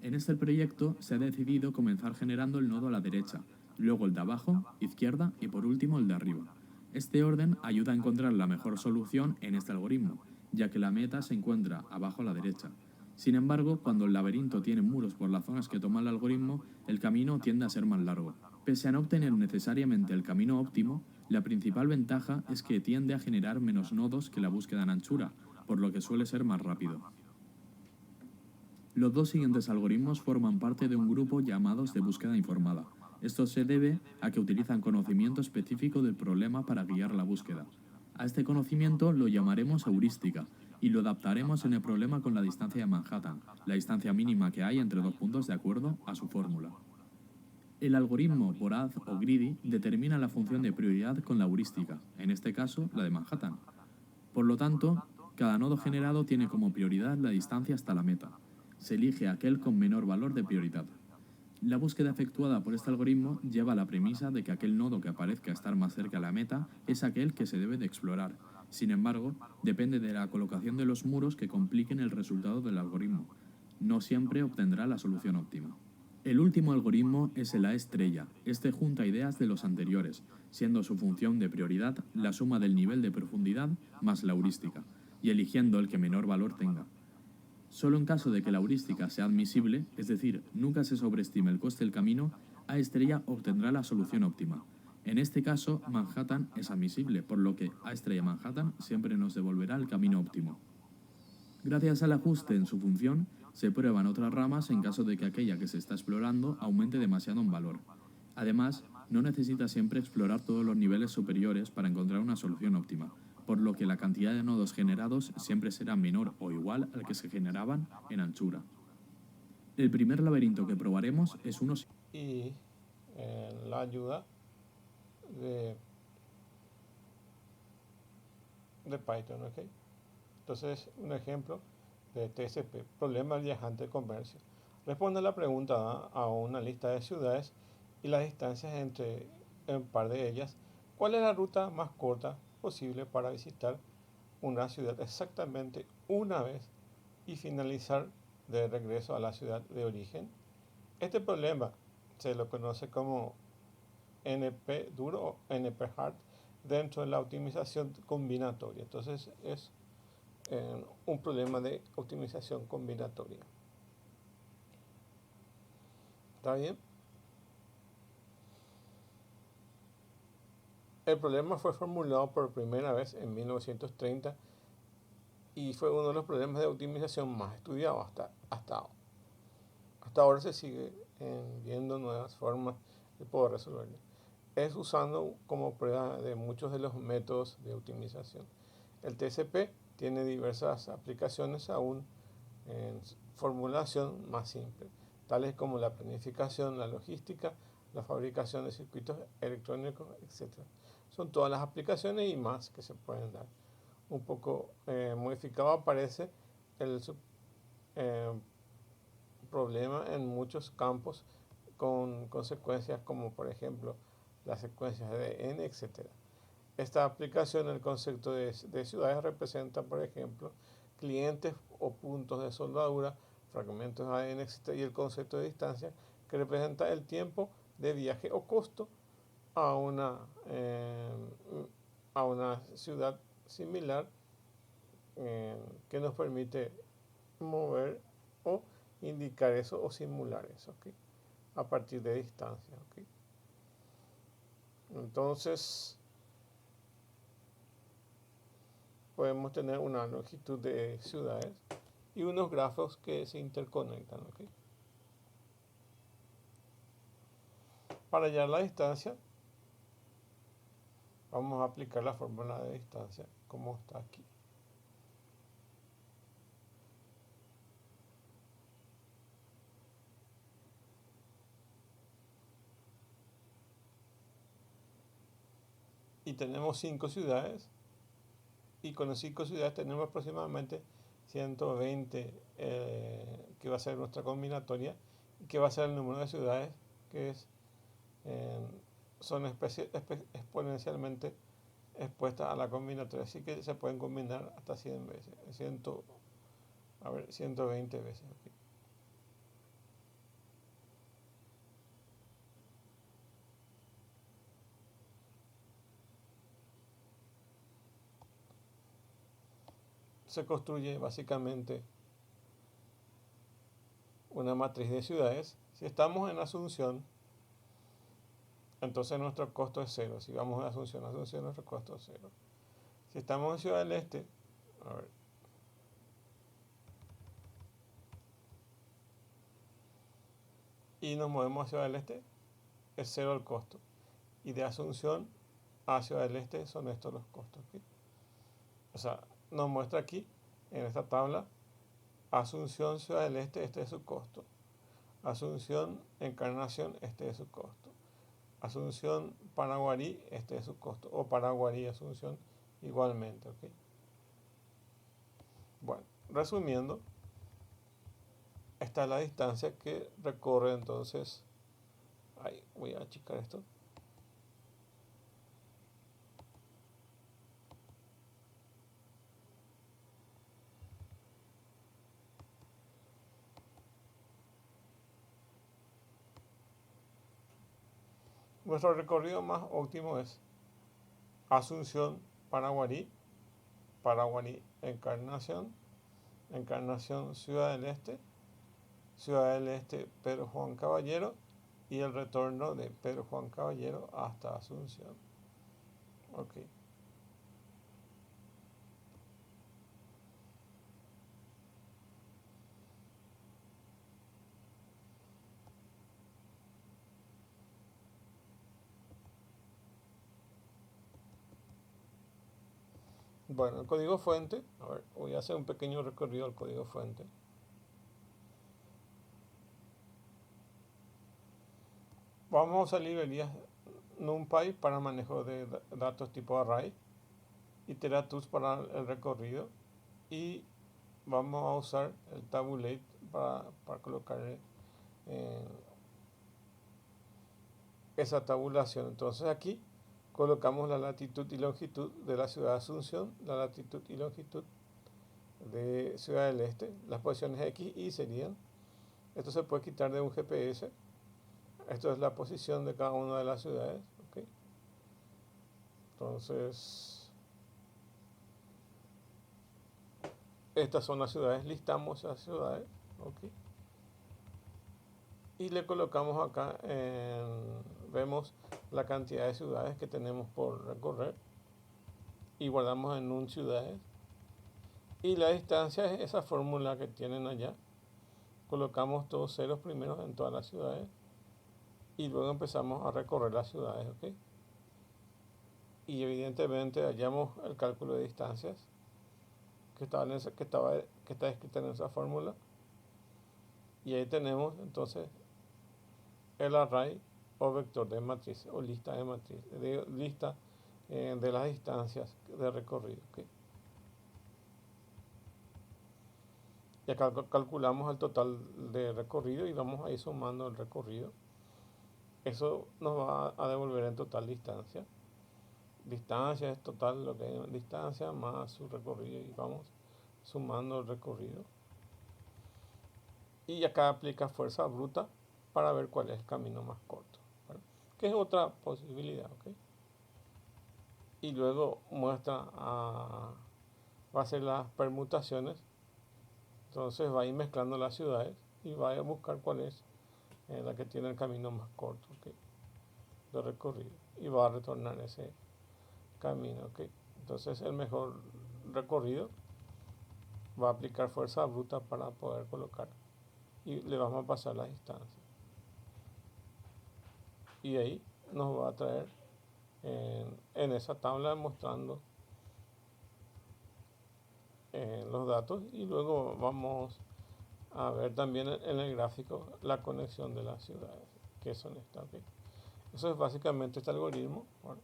En este proyecto se ha decidido comenzar generando el nodo a la derecha, luego el de abajo, izquierda y por último el de arriba. Este orden ayuda a encontrar la mejor solución en este algoritmo, ya que la meta se encuentra abajo a la derecha. Sin embargo, cuando el laberinto tiene muros por las zonas que toma el algoritmo, el camino tiende a ser más largo. Pese a no obtener necesariamente el camino óptimo, La principal ventaja es que tiende a generar menos nodos que la búsqueda en anchura, por lo que suele ser más rápido. Los dos siguientes algoritmos forman parte de un grupo llamados de búsqueda informada. Esto se debe a que utilizan conocimiento específico del problema para guiar la búsqueda. A este conocimiento lo llamaremos heurística y lo adaptaremos en el problema con la distancia de Manhattan, la distancia mínima que hay entre dos puntos de acuerdo a su fórmula. El algoritmo Borad o Greedy determina la función de prioridad con la heurística, en este caso la de Manhattan. Por lo tanto, cada nodo generado tiene como prioridad la distancia hasta la meta. Se elige aquel con menor valor de prioridad. La búsqueda efectuada por este algoritmo lleva a la premisa de que aquel nodo que aparezca estar más cerca a la meta es aquel que se debe de explorar. Sin embargo, depende de la colocación de los muros que compliquen el resultado del algoritmo. No siempre obtendrá la solución óptima. El último algoritmo es el A estrella. Este junta ideas de los anteriores, siendo su función de prioridad la suma del nivel de profundidad más la heurística, y eligiendo el que menor valor tenga. Solo en caso de que la heurística sea admisible, es decir, nunca se sobreestime el coste del camino, A estrella obtendrá la solución óptima. En este caso, Manhattan es admisible, por lo que A estrella Manhattan siempre nos devolverá el camino óptimo. Gracias al ajuste en su función, se prueban otras ramas en caso de que aquella que se está explorando aumente demasiado en valor. Además, no necesita siempre explorar todos los niveles superiores para encontrar una solución óptima, por lo que la cantidad de nodos generados siempre será menor o igual al que se generaban en anchura. El primer laberinto que probaremos es uno Y la ayuda de Python, ¿ok? Entonces, un ejemplo de TCP, problema del viajante de comercio. Responde la pregunta a una lista de ciudades y las distancias entre un par de ellas. ¿Cuál es la ruta más corta posible para visitar una ciudad exactamente una vez y finalizar de regreso a la ciudad de origen? Este problema se lo conoce como NP duro o NP hard dentro de la optimización combinatoria. Entonces es un problema de optimización combinatoria. ¿Está bien? El problema fue formulado por primera vez en 1930 y fue uno de los problemas de optimización más estudiados hasta ahora. Se sigue viendo nuevas formas de poder resolverlo. Es usando como prueba de muchos de los métodos de optimización. El TCP tiene diversas aplicaciones aún en formulación más simple, tales como la planificación, la logística, la fabricación de circuitos electrónicos, etc. Son todas las aplicaciones y más que se pueden dar. Un poco modificado aparece el problema en muchos campos con consecuencias como por ejemplo las secuencias de ADN, etc. Esta aplicación, el concepto de ciudades representa por ejemplo clientes o puntos de soldadura, fragmentos de ADN, etc. Y el concepto de distancia que representa el tiempo de viaje o costo a una ciudad similar que nos permite mover o indicar eso o simular eso, ¿okay? A partir de distancia, ¿okay? Entonces podemos tener una longitud de ciudades y unos grafos que se interconectan, ¿okay? Para hallar la distancia vamos a aplicar la fórmula de distancia como está aquí. Y tenemos 5 ciudades y con las 5 ciudades tenemos aproximadamente 120 que va a ser nuestra combinatoria y que va a ser el número de ciudades que son exponencialmente expuestas a la combinatoria, así que se pueden combinar hasta 100 veces, 120 veces. Okay. Se construye básicamente una matriz de ciudades. Si estamos en Asunción, entonces nuestro costo es 0. Si vamos de Asunción a Asunción, nuestro costo es 0. Si estamos en Ciudad del Este, a ver, y nos movemos a Ciudad del Este, es 0 el costo. Y de Asunción a Ciudad del Este son estos los costos. ¿Okay? O sea, nos muestra aquí, en esta tabla, Asunción, Ciudad del Este, este es su costo. Asunción, Encarnación, este es su costo. Asunción, Paraguarí, este es su costo. O Paraguarí, Asunción, igualmente. ¿Okay? Bueno, resumiendo, esta es la distancia que recorre entonces. Ahí, voy a achicar esto. Nuestro recorrido más óptimo es Asunción, Paraguarí, Paraguarí, Encarnación, Encarnación, Ciudad del Este, Ciudad del Este, Pedro Juan Caballero, y el retorno de Pedro Juan Caballero hasta Asunción. Ok. Bueno, el código fuente, a ver, voy a hacer un pequeño recorrido al código fuente. Vamos a usar librerías NumPy para manejo de datos tipo array, Iteratus para el recorrido, y vamos a usar el tabulate para colocar esa tabulación. Entonces aquí colocamos la latitud y longitud de la ciudad de Asunción, la latitud y longitud de Ciudad del Este, las posiciones X y serían, esto se puede quitar de un GPS, esto es la posición de cada una de las ciudades, ¿okay? Entonces, estas son las ciudades, listamos las ciudades, ¿okay? Y le colocamos acá, vemos la cantidad de ciudades que tenemos por recorrer y guardamos en un ciudades. Y la distancia es esa fórmula que tienen allá. Colocamos todos ceros primeros en todas las ciudades y luego empezamos a recorrer las ciudades, ¿ok? Y evidentemente hallamos el cálculo de distancias que está escrita en esa fórmula. Y ahí tenemos entonces el array o vector de matriz o lista de matriz, lista de las distancias de recorrido, ¿okay? Y acá calculamos el total de recorrido y vamos a ir sumando el recorrido. Eso nos va a devolver en total distancia. Distancia es total lo que hay en distancia más su recorrido y vamos sumando el recorrido. Y acá aplica fuerza bruta para ver cuál es el camino más corto, ¿verdad? Que es otra posibilidad, ¿ok? Y luego muestra, va a hacer las permutaciones. Entonces va a ir mezclando las ciudades y va a buscar cuál es la que tiene el camino más corto, ¿okay? De recorrido. Y va a retornar ese camino, ¿okay? Entonces el mejor recorrido va a aplicar fuerza bruta para poder colocar. Y le vamos a pasar la distancia. Y ahí nos va a traer en esa tabla mostrando los datos y luego vamos a ver también en el gráfico la conexión de las ciudades que son estas, ¿okay? Eso es básicamente este algoritmo. Bueno,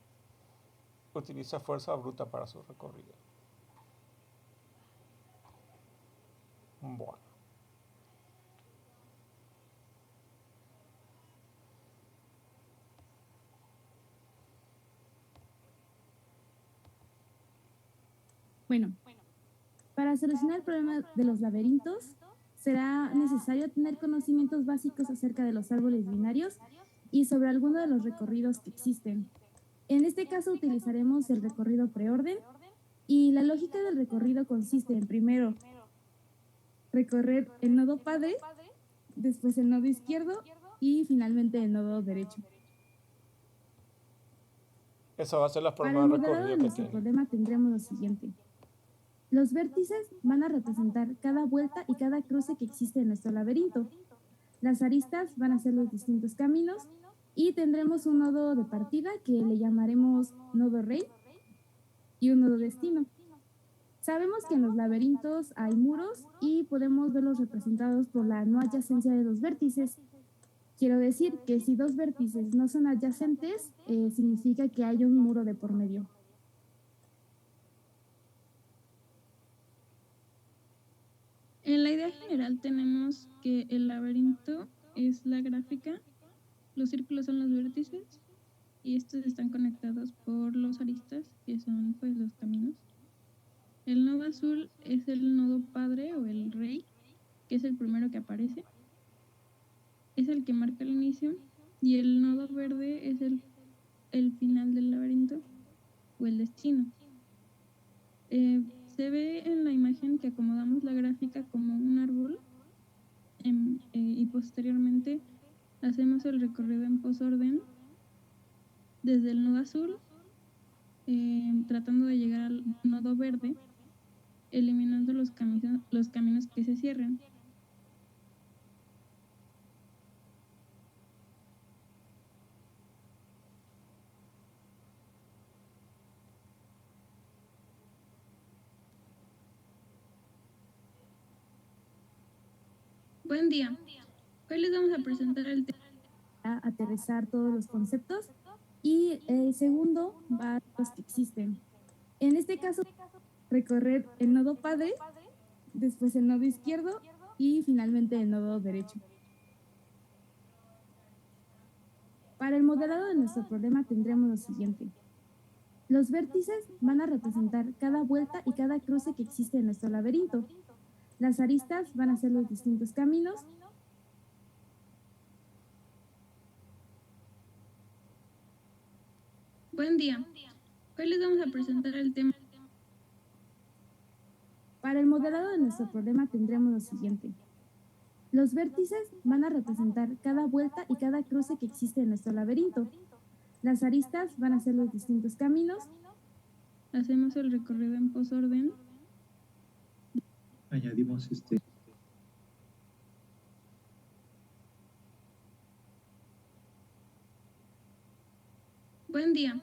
utiliza fuerza bruta para su recorrido. Bueno. Bueno, para solucionar el problema de los laberintos, será necesario tener conocimientos básicos acerca de los árboles binarios y sobre alguno de los recorridos que existen. En este caso utilizaremos el recorrido preorden y la lógica del recorrido consiste en primero recorrer el nodo padre, después el nodo izquierdo y finalmente el nodo derecho. Esa va a ser la Para forma el de modelado recorrido de que nuestro tiene. problema tendremos lo siguiente. Los vértices van a representar cada vuelta y cada cruce que existe en nuestro laberinto. Las aristas van a ser los distintos caminos y tendremos un nodo de partida que le llamaremos nodo rey y un nodo destino. Sabemos que en los laberintos hay muros y podemos verlos representados por la no adyacencia de los vértices. Quiero decir que si dos vértices no son adyacentes, significa que hay un muro de por medio. En la idea general tenemos que el laberinto es la gráfica, los círculos son los vértices y estos están conectados por los aristas, que son pues los caminos. El nodo azul es el nodo padre o el rey, que es el primero que aparece. Es el que marca el inicio. Y el nodo verde es el final del laberinto o el destino. Se ve en la imagen que acomodamos la gráfica como un árbol y posteriormente hacemos el recorrido en posorden desde el nodo azul, tratando de llegar al nodo verde, eliminando los caminos que se cierren. Buen día. Hoy les vamos a presentar el tema. A aterrizar todos los conceptos y el segundo va a los que existen. En este caso, recorrer el nodo padre, después el nodo izquierdo y finalmente el nodo derecho. Para el modelado de nuestro problema tendremos lo siguiente. Los vértices van a representar cada vuelta y cada cruce que existe en nuestro laberinto. Las aristas van a ser los distintos caminos. Buen día. Hoy les vamos a presentar el tema. Para el modelado de nuestro problema tendremos lo siguiente. Los vértices van a representar cada vuelta y cada cruce que existe en nuestro laberinto. Las aristas van a ser los distintos caminos. Hacemos el recorrido en posorden. Añadimos Buen día.